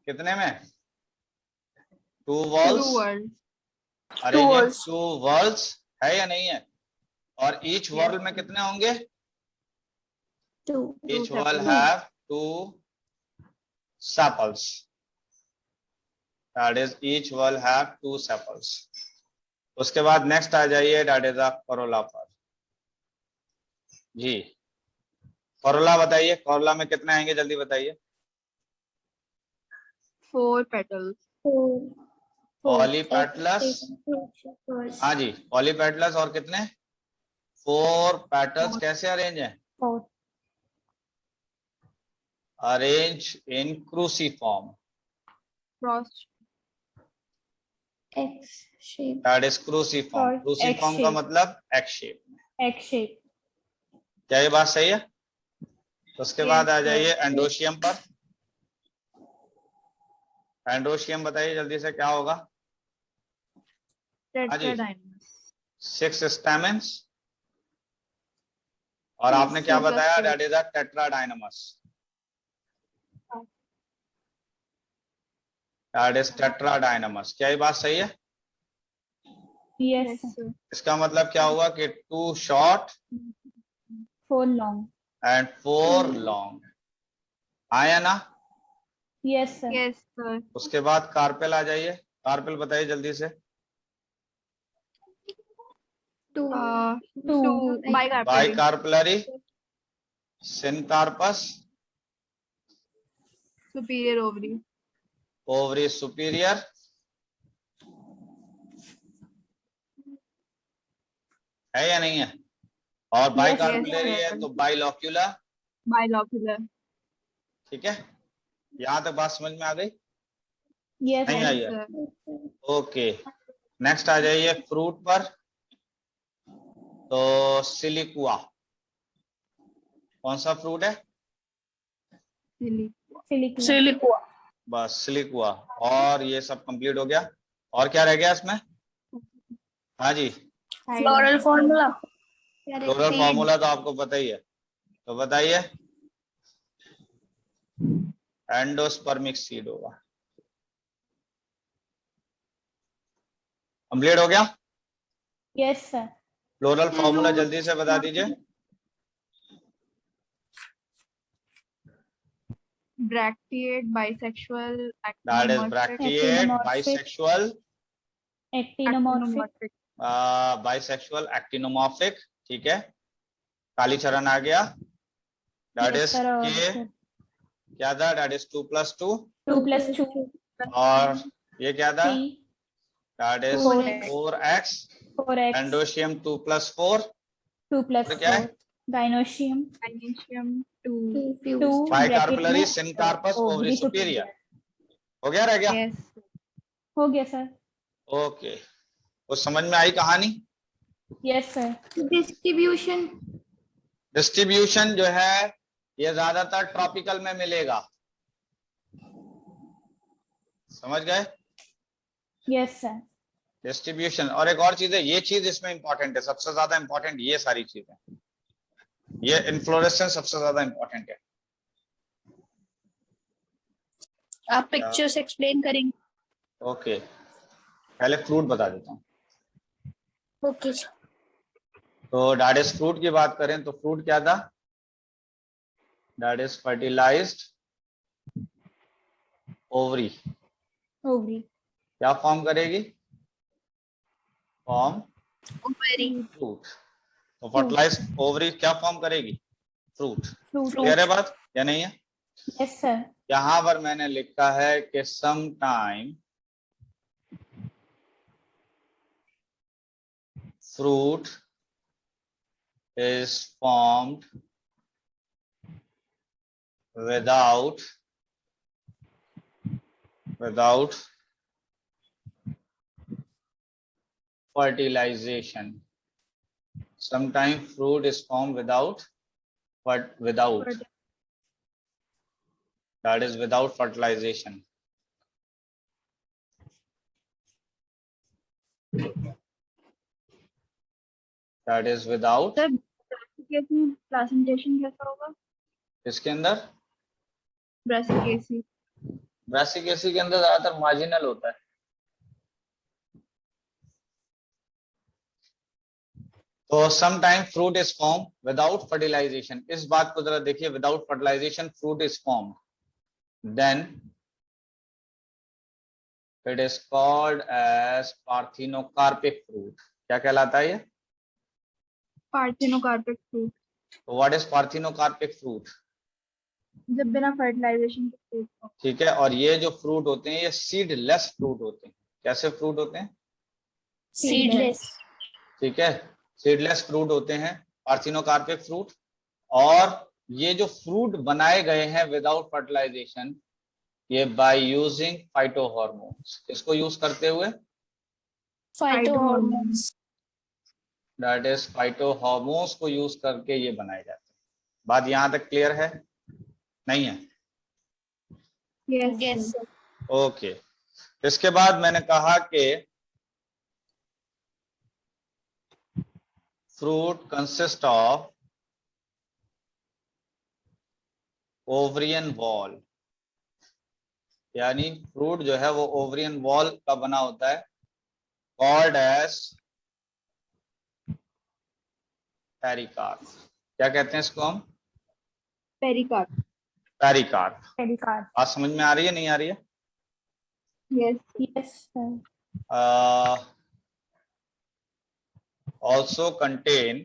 कितने में? 2 2 walls, word. Arrange in walls. 2 whorls, है या नहीं है? और ईच वर्ल में कितने होंगे? 2. Each will have 2 sepals. That is, each will have 2 sepals. उसके बाद नेक्स्ट आ जाइए, that is a corolla पर। जी, corolla बताइए, corolla में कितने आएंगे जल्दी बताइए। 4 petals। पॉलीपेटलस, हाँ जी, पॉलीपेटलस, और कितने? 4 पेटल्स। कैसे अरेंज है? 4। Arrange in cruciform, cross. X shape. That is cruciform. और क्रूसीफॉर्म X का shape। मतलब एक्स शेप में। X shape. क्या ये बात सही है? उसके बाद आ जाइए एंडोशियम पर। एंडोशियम बताइए जल्दी से क्या होगा? Tetradynamus. 6 stamens, और आपने क्या 2 plus बताया? 4. That is a tetradynamous, that is tetradynamous. क्या ये बात सही है? Yes, Yes, sir. sir. इसका मतलब क्या हुआ कि 2 शॉर्ट 4 long. एंड 4 लॉन्ग, आया ना? Yes, sir. Yes, sir. उसके बाद कार्पेल आ जाइए, कार्पेल बताइए जल्दी से। 2 2 by bicarpellary. Carpellary, syncarpous, Superior ovary. Ovary superior, है या नहीं है? और बाई Yes, कार्पलरी yes, है sir. तो बाइलोक्यूलर, Bilocular. ठीक है? यहां तक बात समझ में आ गई? Yes, नहीं sir. आई Yes, है? sir. ओके, नेक्स्ट आ जाइए फ्रूट पर। तो सिलिकुआ कौन सा फ्रूट है? Silly. Silicular. बस सिलिकुआ, और ये सब कंप्लीट हो गया। और क्या रह गया इसमें? हाँ जी, फ्लोरल फॉर्मूला फ्लोरल फॉर्मूला तो आपको पता ही है, तो बताइए। एंडोस्पर्मिक सीड होगा। कंप्लीट हो गया? Yes, sir. फ्लोरल फॉर्मूला जल्दी से बता दीजिए। Bracteate, bisexual, that is actinomorphic. ब्रैकिएट, Actinomorphic. Bisexual, Actinomorphic. Bisexual, actinomorphic, ठीक है। कालीचरण आ गया, दैट Yes, इज sir. के, Sir. क्या था? That is 2 + 2, 2 plus 2. और ये क्या था? 3. That is 4x. 4x, 4x. Androecium 2 + 4, 2 plus और क्या है? 4. Gynoecium. Magnesium 2. 2. Bicarpellary, syncarpous, ovary superior. हो गया? रह गया? Yes. हो गया सर। ओके, कुछ समझ में आई कहानी? Yes sir. डिस्ट्रीब्यूशन डिस्ट्रीब्यूशन जो है ये ज्यादातर ट्रॉपिकल में मिलेगा, समझ गए? Yes sir. डिस्ट्रीब्यूशन, और एक और चीज है, ये चीज इसमें इंपॉर्टेंट है, सबसे ज्यादा इंपॉर्टेंट ये सारी चीजें, ये इन्फ्लोरेसेंस सबसे ज्यादा इंपॉर्टेंट है। आप पिक्चर्स एक्सप्लेन करेंगे? ओके, पहले फ्रूट बता देता हूँ। ओके तो डाइडिस फ्रूट की बात करें तो फ्रूट क्या था? डाइडिस फर्टिलाइज्ड ओवरी, ओवरी क्या फॉर्म करेगी? Form ovary fruit. तो फर्टिलाइज्ड ओवरी क्या फॉर्म करेगी? फ्रूट। फ्रूट। क्लियर है बात या नहीं है? Yes sir. यहां पर मैंने लिखा है कि some time fruit is formed without fertilization. Sometimes fruit is formed without that is without fertilization. That is without sir placentation कैसा होगा? इसके अंदर ब्रासिकेसी। ब्रासिकेसी के अंदर ज्यादातर मार्जिनल होता है। तो some time fruit is form without fertilisation, इस बात को जरा देखिए, without fertilisation fruit is form, then it is called as parthenocarpic fruit. क्या कहलाता है ये? Parthenocarpic fruit. What is parthenocarpic fruit? जब बिना फर्टिलाइजेशन के फ्रूट हो। ठीक है, और ये जो फ्रूट होते हैं ये सीडलेस फ्रूट होते हैं। कैसे फ्रूट होते हैं? सीडलेस। ठीक है, सीडलेस फ्रूट होते हैं पार्थिनोकार्पिक फ्रूट। और ये जो फ्रूट बनाए गए हैं विदाउट फर्टिलाइजेशन, ये बाय यूजिंग फाइटोहॉर्मोन्स। इसको यूज करते हुए? फाइटोहॉर्मोन्स। दैट इज फाइटोहॉर्मोन्स को यूज करके ये बनाए जाते हैं। बात यहां तक क्लियर है? नहीं है? यस। ओके, इसके बाद मैंने कहा कि fruit consists of ovarian wall, यानी फ्रूट जो है वो ओवरियन वॉल का बना होता है, called as पेरिकार्प। क्या कहते हैं इसको हम? पेरिकार्प। पेरिकार्प। पेरिकार्प। बात समझ में आ रही है, नहीं आ रही है? Yes sir. Also contain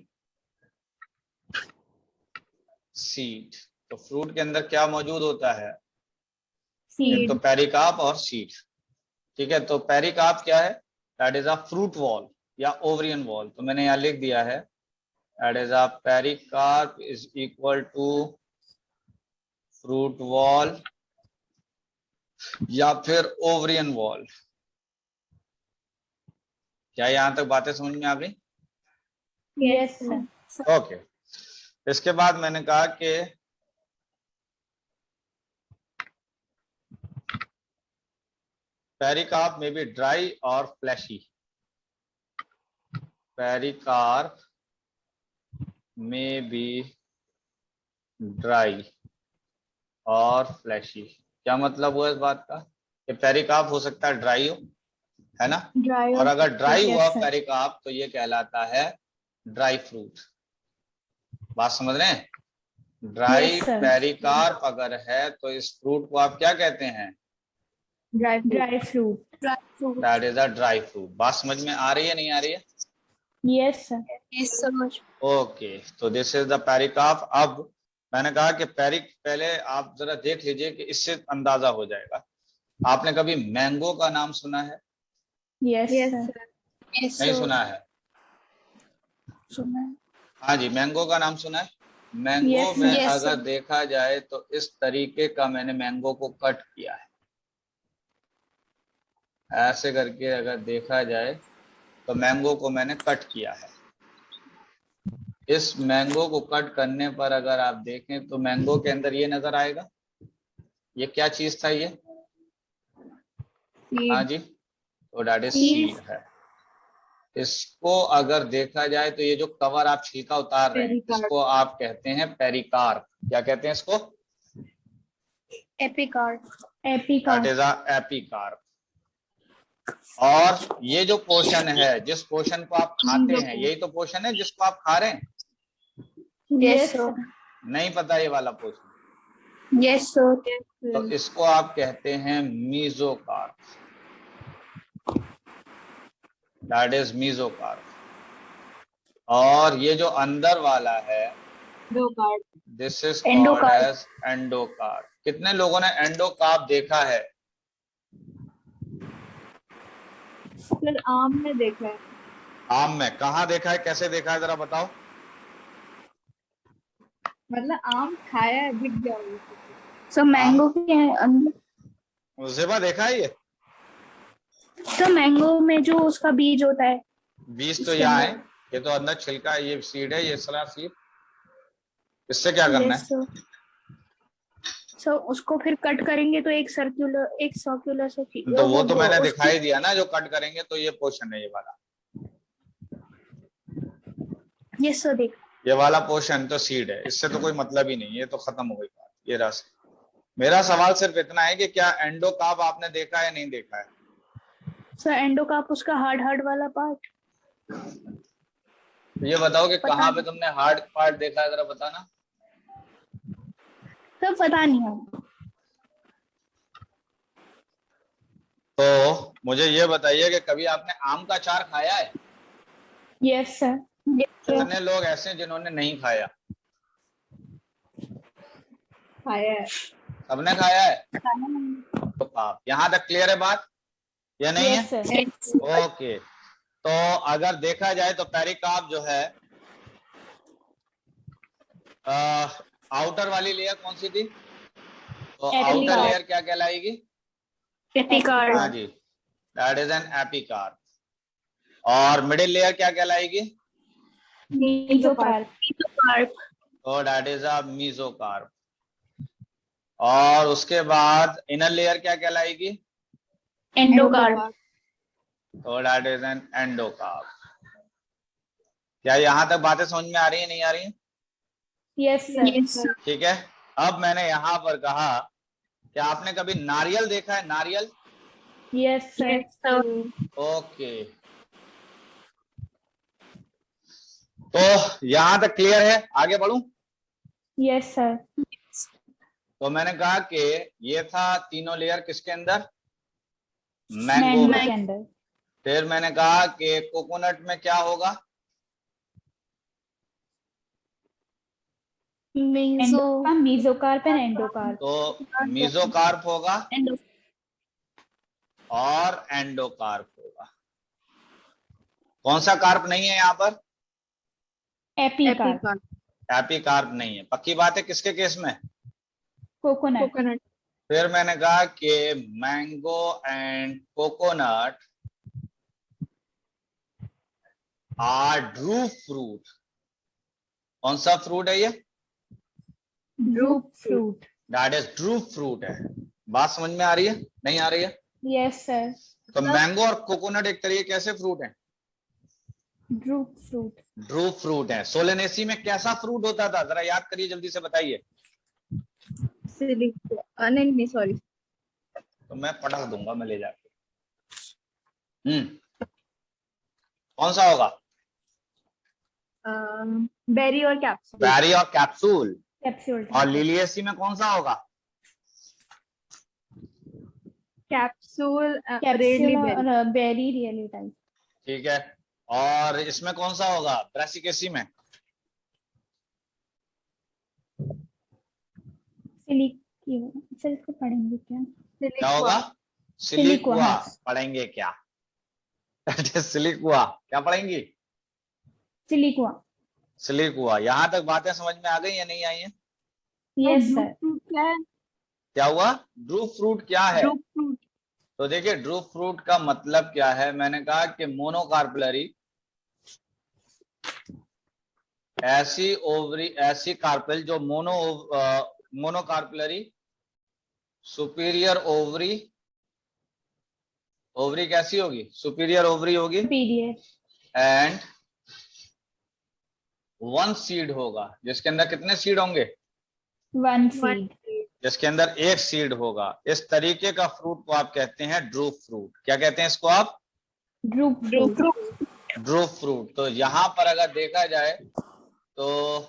seed। तो फ्रूट के अंदर क्या मौजूद होता है? एक तो पेरिकार्प और सीड। ठीक है, तो पेरिकार्प क्या है? That is a fruit wall या ओवरियन वॉल। तो मैंने यहाँ लिख दिया है, that is a pericarp is equal to fruit wall या फिर ओवरियन वॉल। क्या यहां तक बातें समझ में आ गई? Yes sir. ओके। इसके बाद मैंने कहा कि पेरिकार्प में बी ड्राई और फ्लैशी। पेरिकार्प में बी ड्राई और फ्लैशी। क्या मतलब हुआ इस बात का? कि पेरिकार्प हो सकता है ड्राई हो, है ना? ड्राई और अगर ड्राई हुआ Yes, sir. पेरिकार्प तो ये कहलाता है ड्राई फ्रूट। बात समझ रहे हैं? Dry Yes, sir. पेरिकार्प अगर है तो इस फ्रूट को आप क्या कहते हैं? Dry dry fruit. That is a dry fruit. बात समझ में आ रही है, नहीं आ रही है? Yes sir. Yes, sir. Okay, तो दिस इज द पेरिकार्प। अब मैंने कहा कि पहले आप जरा देख लीजिए कि इससे अंदाजा हो जाएगा। आपने कभी मैंगो का नाम सुना है? Yes Yes, sir. sir. Yes, नहीं sir. सुना है? सुना है। हाँ जी, मैंगो का नाम सुना है। मैंगो Yes, में Yes, अगर sir. देखा जाए तो इस तरीके का मैंने मैंगो को कट किया है। ऐसे करके अगर देखा जाए तो मैंगो को मैंने कट किया है। इस मैंगो को कट करने पर अगर आप देखें तो मैंगो के अंदर ये नजर आएगा। ये क्या चीज था ये? हाँ Seed. जी, तो दैट इज Seed. सीड है। इसको अगर देखा जाए तो ये जो कवर आप छिलका उतार रहे हैं पेरिकार्प। इसको आप कहते हैं पेरिकार्प। क्या कहते हैं इसको? Epicarp. That epicarp. Is a epicarp. और ये जो पोर्शन है, जिस पोर्शन को आप खाते हैं, यही तो पोर्शन है जिसको आप खा रहे हैं। Yes, sir. नहीं पता ये वाला पोर्शन? Yes, sir. तो इसको आप कहते हैं मीजोकार्प। That is mesocarp. और ये जो अंदर वाला है Endocarp. This is called Endocarp. As endocarp. कितने लोगों ने एंडोकार्प देखा है? सर आम में देखा है। आम में? कहाँ देखा है, कैसे देखा है, जरा बताओ। मतलब आम खाया है, बिक गया वो। So mango के अंदर। ज़ेबा देखा है ये? So mango में जो उसका बीज होता है। बीज तो यहाँ है, ये तो अंदर छिलका है, ये सीड है, ये सारा सीड। इससे क्या करना Yes, है? sir. So उसको फिर कट करेंगे तो एक सर्कुलर से तो वो तो मैंने दिखाई दिया ना, जो कट करेंगे तो ये पोर्शन है, ये वाला। Yes, sir. देख। ये वाला पोर्शन तो सीड है, इससे तो कोई मतलब ही नहीं, ये तो खत्म हो गई बात। ये रस। मेरा सवाल सिर्फ इतना है कि क्या एंडोकार्प आपने देखा है, नहीं देखा है? So एंडोकार्प उसका हार्ड वाला पार्ट। तो ये बताओ कि कहाँ पे तुमने हार्ड पार्ट देखा है, जरा बताना। तो पता नहीं है। तो मुझे ये बताइए कि कभी आपने आम का अचार खाया है? Yes sir. कितने लोग ऐसे हैं जिन्होंने नहीं खाया? खाया है। सबने खाया है? तो आप यहाँ तक क्लियर है बात या नहीं यस है? सर। ओके, तो अगर देखा जाए तो पेरिकार्प जो है, आउटर वाली लेयर कौन सी थी? तो आउटर एपिकार्प। लेयर क्या कहलाएगी? एपिकार्प। हाँ जी, दैट इज एन एपिकार्प। और मिडिल लेयर क्या कहलाएगी? मीजोकार्प। तो दैट इज अ मीजोकार्प। और उसके बाद इनर लेयर क्या कहलाएगी? एंडोकार्प। तो दैट इज एन एंडोकार्प। क्या यहाँ तक बातें समझ में आ रही है, नहीं आ रही है? Yes, sir. Yes, sir. ठीक है। अब मैंने यहाँ पर कहा कि आपने कभी नारियल देखा है, नारियल? Yes, sir. Yes, sir. Okay, तो यहाँ तक क्लियर है, आगे बढ़ूं? Yes, sir. तो मैंने कहा कि ये था तीनों लेयर किसके अंदर? मैंगो Mango में। के अंदर। फिर मैंने कहा कि कोकोनट में क्या होगा? Meso. Mesocarp and endocarp। तो मीजोकार्प होगा Endo. और एंडोकार्प होगा। कौन सा कार्प नहीं है यहाँ पर? Epicarp। एपिकार्प नहीं है। पक्की बात है किसके केस में? Coconut। कोकोनट। फिर मैंने कहा कि mango and coconut are drupe fruit. कौन सा फ्रूट है ये? Drupe fruit। That is drupe fruit है। बात समझ में आ रही है, नहीं आ रही है? Yes, sir। तो मैंगो और कोकोनट एक तरीके कैसे फ्रूट है? Drupe fruit। ड्रू फ्रूट है। सोलेनेसी में कैसा फ्रूट होता था, जरा याद करिए, जल्दी से बताइए। सिलिको नहीं नहीं सॉरी। तो मैं पढ़ा दूंगा, मैं ले जाके। कौन सा होगा? बेरी और कैप्सूल। बैरी और कैप्सूल। Capsule। और लिलिएसी में कौन सा होगा? कैप्सूल Capsule और berry really type। ठीक है। और इसमें कौन सा होगा? ब्रासिकेसी में? सर इसको पढ़ेंगे क्या? क्या होगा? सिलिकुआ। सिलिकुआ। पढ़ेंगे क्या? सिलिकुआ क्या पढ़ेंगी? सिलिकुआ। सिलिकुआ। यहाँ तक बातें समझ में आ गई या नहीं आई है? Yes, sir। क्या है? क्या हुआ? ड्रू फ्रूट क्या है? Drew fruit. तो देखिए, ड्रू फ्रूट का मतलब क्या है। मैंने कहा कि मोनोकार्पलरी, ऐसी ओवरी, ऐसी कार्पेल जो मोनोकार्पलरी, सुपीरियर ओवरी। ओवरी कैसी होगी? सुपीरियर ओवरी होगी। Superior। एंड वन सीड होगा, जिसके अंदर कितने सीड होंगे? One seed। जिसके अंदर एक सीड होगा। इस तरीके का फ्रूट को आप कहते हैं ड्रू फ्रूट। क्या कहते हैं इसको आप? Drupe fruit। Drew fruit. तो यहाँ पर अगर देखा जाए तो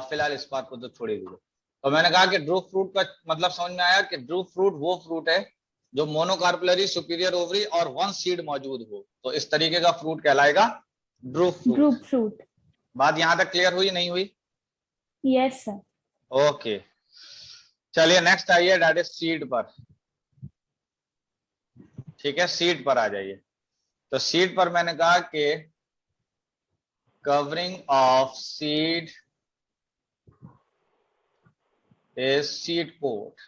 फिलहाल इस बात को तो छोड़ ही दीजिए। तो मैंने कहा कि ड्रू फ्रूट का मतलब समझ में आया कि ड्रू फ्रूट वो फ्रूट है जो मोनोकार्पलरी, सुपीरियर ओवरी और वन सीड मौजूद हो। तो इस तरीके का फ्रूट कहलाएगा ड्रू फ्रूट। Drupe fruit। बात यहाँ तक क्लियर हुई, नहीं हुई? Yes, sir। ओके, चलिए नेक्स्ट आइए, दैट इज सीड पर। ठीक है, सीड पर आ जाइए। तो सीड पर मैंने कहा कि covering of seed is seed coat.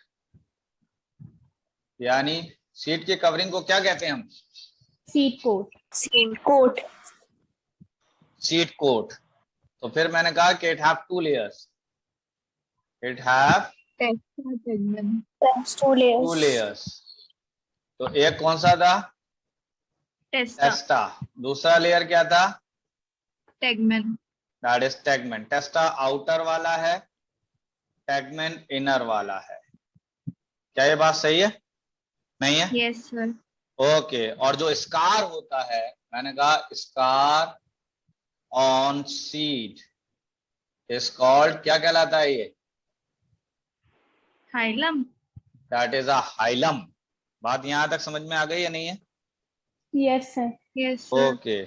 यानी सीड की कवरिंग को क्या कहते हैं हम? Seed coat। Seed coat. Seed coat. तो फिर मैंने कहा कि it have 2 layers. It have testa. That's 2 2 layers. Layers. तो एक कौन सा था? टेस्टा। टेस्टा। दूसरा लेयर क्या था? Tegmen. That is tegmen. टेस्टा outer वाला है, टेगमेन इनर वाला है। क्या ये बात सही है, नहीं है? Yes sir. ओके। और जो स्कार होता है, मैंने कहा scar on seed is called, क्या कहलाता है ये? Hilum. That is a hilum. बात यहां तक समझ में आ गई या नहीं है? Yes, sir। Yes sir. Okay.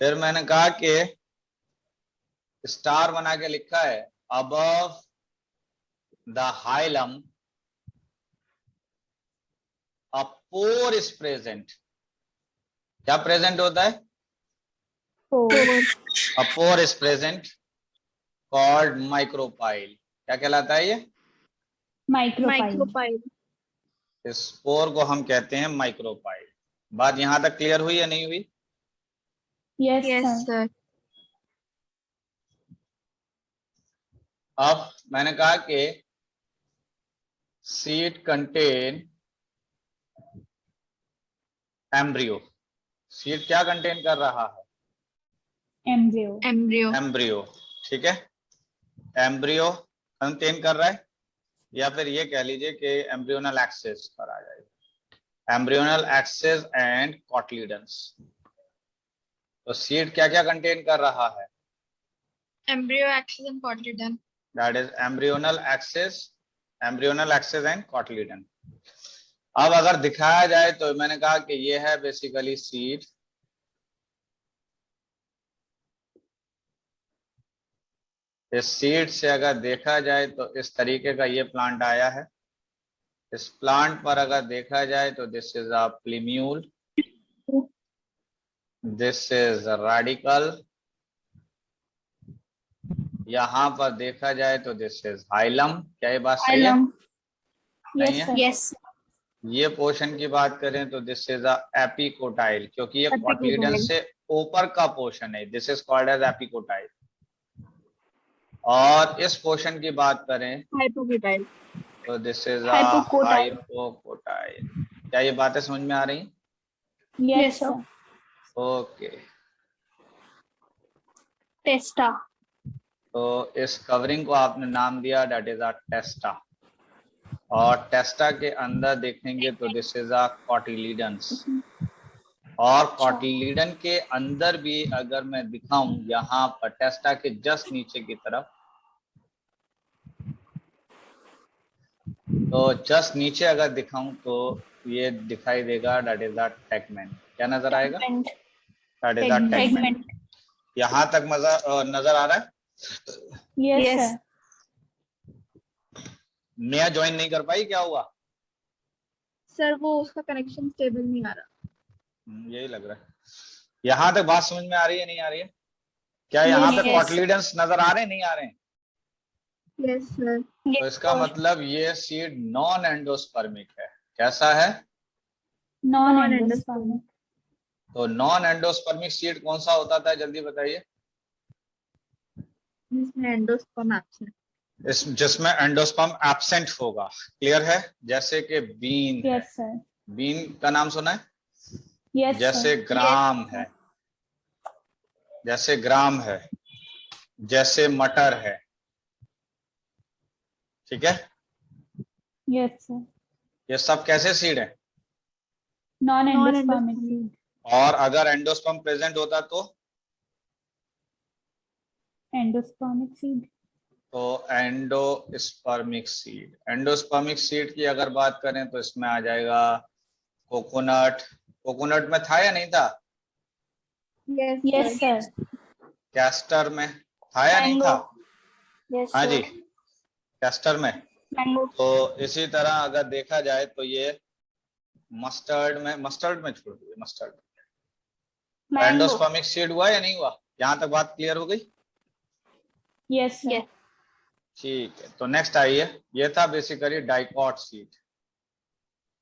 फिर मैंने कहा कि स्टार बना के लिखा है above the hilum a pour is present. क्या प्रेजेंट होता है? Four। A pour is present called micropyle. क्या कहलाता है ये? Micropyle। माइक्रोपाइल। इस पोर को हम कहते हैं माइक्रोपाइल। बात यहां तक क्लियर हुई या नहीं हुई? Yes, yes sir। सर। अब मैंने कहा कि सीड कंटेन एम्ब्रियो। सीड क्या कंटेन कर रहा है? Embryo. embryo, एम्ब्रियो, ठीक है, एम्ब्रियो कंटेन कर रहा है, या फिर ये कह लीजिए कि एम्ब्रियोनल एक्सेस पर आ जाएगा, एम्ब्रियोनल एक्सेस एंड कॉटलीडन्स। तो सीड क्या क्या कंटेन कर रहा है? embryo, axis and cotyledon. That is embryonal axis and cotyledon. अब अगर दिखाया जाए तो मैंने कहा कि ये है बेसिकली सीड, इस सीड से अगर देखा जाए तो इस तरीके का ये प्लांट आया है। इस प्लांट पर अगर देखा जाए तो this is a प्लीम्यूल, this is radical, यहां पर देखा जाए तो दिस इज हाइलम। क्या ये बात सही है? Phylum. नहीं Yes, है? sir. Yes. ये पोर्शन की बात करें तो दिस इज अ एपिकोटाइल, क्योंकि ये Epicotyl. कॉटलीडन से ऊपर का पोर्शन है, this is called as epicotyl. और इस पोर्शन की बात करें Hypocotyl. तो this is a Hypocotyl. Hypocotyl. क्या ये बातें समझ में आ रही? Yes, Yes, sir. sir. Okay, Testa. तो इस कवरिंग को आपने नाम दिया दैट इज अ टेस्टा, और टेस्टा के अंदर देखेंगे तो दिस इज अ कॉटिलीडन्स। और कॉटिलीडन के अंदर भी अगर मैं दिखाऊं यहाँ पर टेस्टा के जस्ट नीचे की तरफ, तो जस्ट नीचे अगर दिखाऊं तो ये दिखाई देगा दैट इज द टेगमेंट। क्या नजर आएगा? Segment. That is the tegmen. Segment. यहाँ तक नजर आ रहा है? Yes, Yes. sir. नया ज्वाइन नहीं कर पाई, क्या हुआ? सर वो उसका कनेक्शन स्टेबल नहीं आ रहा। यही लग रहा है। यहाँ तक बात समझ में आ रही है, नहीं आ रही है? क्या यहाँ पे Yes. कॉटलीडन्स नजर आ रहे हैं, नहीं आ रहे हैं? Yes sir. तो इसका मतलब ये सीड नॉन एंडोस्पर्मिक है। कैसा है? Non-endospermic. तो नॉन एंडोस्पर्मिक सीड कौन सा होता था, जल्दी बताइए। जिसमें एंडोस्पर्म एब्सेंट। इस जिसमें एंडोस्पर्म एब्सेंट होगा। क्लियर है? जैसे कि बीन है, Yes, sir. बीन का नाम सुना है? Yes, जैसे sir. ग्राम है, जैसे ग्राम है, जैसे मटर है, ठीक है? Yes, sir. ये सब कैसे सीड है? Non-endospermic seed. और अगर एंडोस्पर्म प्रेजेंट होता तो Endospermic seed. तो एंडोस्पर्मिक सीड। एंडोस्पर्मिक सीड की अगर बात करें तो इसमें आ जाएगा कोकोनट। कोकोनट में था या नहीं था? Yes, sir. कैस्टर में था या नहीं था? Yes, हाँ sir. जी, कैस्टर में। Mango. तो इसी तरह अगर देखा जाए तो ये मस्टर्ड में छोड़ दिए, मस्टर्ड। Mango. एंडोस्पर्मिक सीड हुआ या नहीं हुआ? यहाँ तक बात क्लियर हो गई? Yes, sir. Yes. ठीक है, तो नेक्स्ट आइए। ये था बेसिकली डाइकॉट सीड।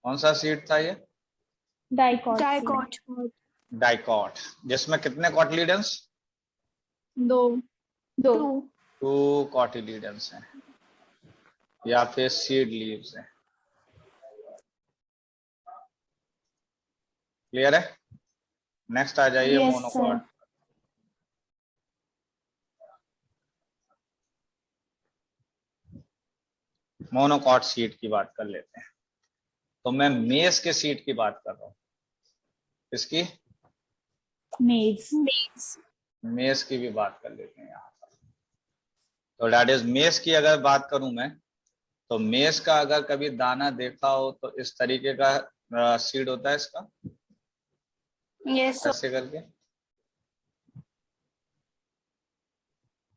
कौन सा सीड था ये? Dicot. seed. Dicot. डाइकॉट, जिसमें कितने कॉटिलीडन्स? दो। दो. 2 कॉटिलीडन्स हैं, या फिर सीड लीव्स हैं। क्लियर है? नेक्स्ट आ जाइए Yes, monocot. sir. Monocot seed की बात कर लेते हैं। तो मैं मेज के सीड की बात कर रहा हूँ। इसकी Maize. मेज की भी बात कर लेते हैं यहाँ पर। तो दैट इज मेज की अगर बात करूं मैं, तो मेज का अगर कभी दाना देखा हो तो इस तरीके का सीड होता है इसका, Yes, sir. ऐसे करके।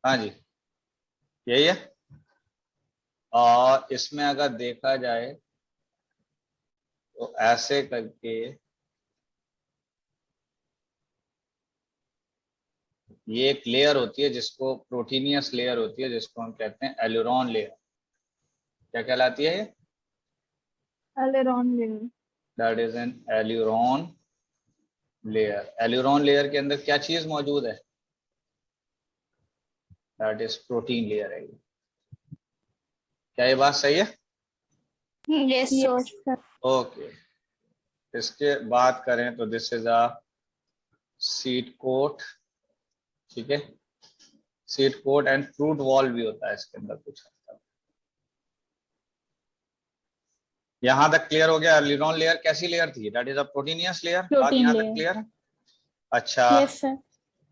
हाँ जी, यही है। और इसमें अगर देखा जाए तो ऐसे करके ये एक लेयर होती है जिसको प्रोटीनियस लेयर होती है, जिसको हम कहते हैं एलुरॉन लेयर। क्या कहलाती है ये? Aleurone layer. That is an aleurone layer. Aleurone layer के अंदर क्या चीज मौजूद है? दैट इज प्रोटीन लेयर है ये। क्या ये बात सही है? Yes, sir. Yes, sir. Okay, इसके बात करें तो this is a seed coat. ठीक है, seed coat and fruit wall भी होता है इसके अंदर कुछ। यहाँ तक क्लियर हो गया। ल्यूरॉन लेयर कैसी लेयर थी? That is a proteinaceous layer. बात प्रोटीन यहाँ तक लेयर। क्लियर है? अच्छा, यस सर।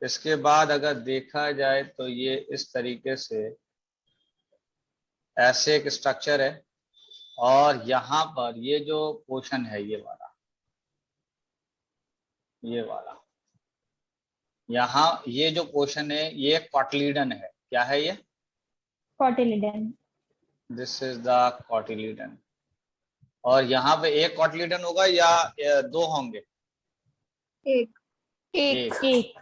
इसके बाद अगर देखा जाए तो ये इस तरीके से ऐसे एक स्ट्रक्चर है, और यहाँ पर ये जो पोर्शन है ये वाला यहाँ ये जो पोर्शन है ये कॉटिलीडन है। क्या है ये? Cotyledon. This is the cotyledon. और यहाँ पे एक कॉटिलीडन होगा या दो होंगे? एक। एक।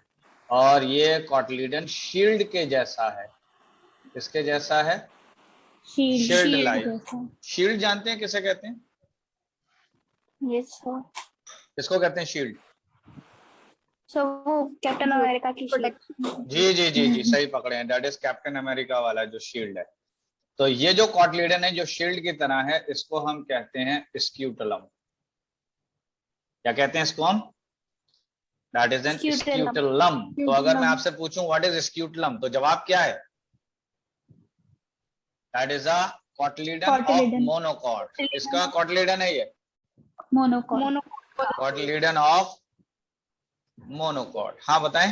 और ये कॉटिलीडन शील्ड के जैसा है। किसके जैसा है? Shield like. जैसा। शील्ड जानते हैं किसे कहते हैं? Yes sir. किसको कहते हैं शील्ड? सो वो कैप्टन अमेरिका की प्रोटेक्शन। जी जी जी जी, सही पकड़े हैं। दैट इज कैप्टन अमेरिका वाला जो शील्ड है। तो ये जो कॉटिलीडन है जो शील्ड की तरह है, इसको हम कहते हैं स्क्यूटलम। क्या कहते हैं इसको हम? That is N Scutellum. स्क्यूटलम। तो अगर मैं आपसे पूछूं व्हाट इज स्क्यूटलम, तो जवाब क्या है? That is a cotyledon of Cotyledon. Monocot. इसका कॉटिलीडन है ये, मोनोकॉट। Cotyledon of monocot. हाँ बताएं।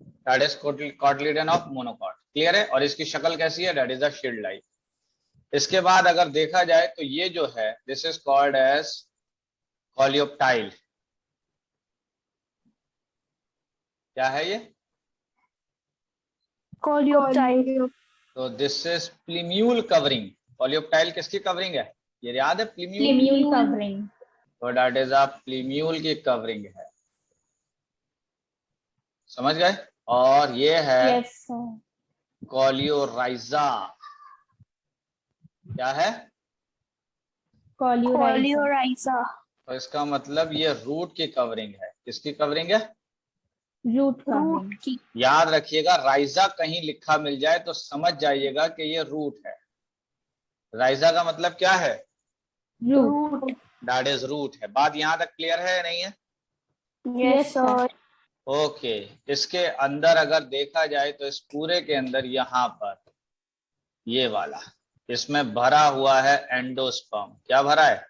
That is cotyledon of monocot. Clear है? और इसकी शक्ल कैसी है? That is a shield like. इसके बाद अगर देखा जाए तो ये जो है this is called as coleoptile. क्या है ये? कॉलियोप्टाइल। तो this is plumule covering. Coleoptile किसकी कवरिंग है? ये याद है? प्लीम्यूल। प्लीम्यूल कवरिंग। तो दैट इज अ प्लीम्यूल की कवरिंग है। समझ गए? और ये है यस सर। कॉलियोराइजा। क्या है? कॉलियोराइजा। तो इसका मतलब ये रूट की कवरिंग है। किसकी कवरिंग है? Root covering. रूट की। याद रखिएगा, राइजा कहीं लिखा मिल जाए तो समझ जाइएगा कि ये रूट है। राइजा का मतलब क्या है? रूट। दैट इज रूट है। बात यहां तक क्लियर है या नहीं है? Yes sir. ओके। इसके अंदर अगर देखा जाए तो इस पूरे के अंदर यहाँ पर ये वाला इसमें भरा हुआ है एंडोस्पर्म। क्या भरा है?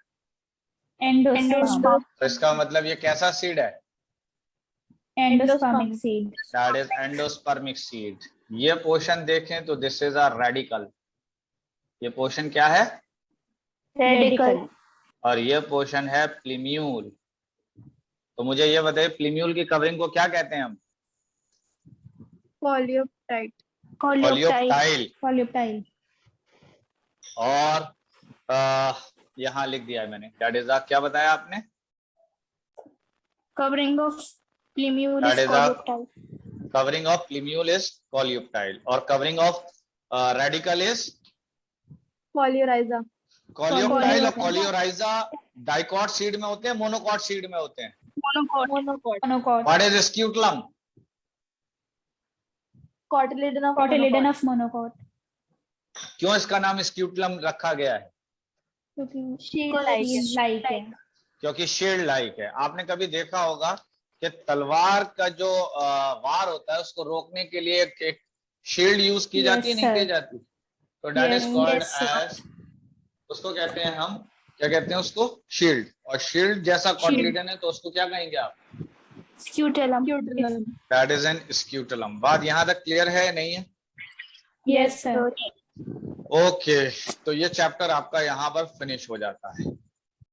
एंडोस्पर्म। तो इसका मतलब ये कैसा सीड है? Endospermic seed. That is endospermic seed. ये पोर्शन देखें तो दिस इज अ रेडिकल। ये पोर्शन क्या है? रेडिकल। और ये पोर्शन है प्लीम्यूल। तो मुझे ये बताइए प्लीम्यूल की कवरिंग को क्या कहते हैं हम? कॉलियोप्टाइल। कॉलियोप्टाइल। कॉलियोप्टाइल। और यहाँ लिख दिया है मैंने। दैट इज क्या बताया आपने? कवरिंग ऑफ प्लीम्यूल That इज is a- coleoptile. Covering of plumule is coleoptile और covering of radicle is coleorhiza. Coleoptile. और कॉलियोराइजा डाइकॉट सीड में होते हैं, मोनोकॉट सीड में होते हैं। Monocot. Monocot. What is scutellum? Cotyledon of monocot. क्यों इसका नाम स्क्यूटलम रखा गया है? क्योंकि लाइक है। क्योंकि शील्ड लाइक है। आपने कभी देखा होगा कि तलवार का जो वार होता है उसको रोकने के लिए एक शील्ड यूज की जाती है, Yes, नहीं की sir. जाती? तो that is called Yes, sir. As, उसको कहते हैं हम, क्या कहते हैं उसको? शील्ड। और शील्ड जैसा कॉटिलीडन है तो उसको क्या कहेंगे आप? Scutellum. That is an scutellum. बात यहां तक क्लियर है नहीं है? Yes sir. ओके, तो ये चैप्टर आपका यहाँ पर फिनिश हो जाता है।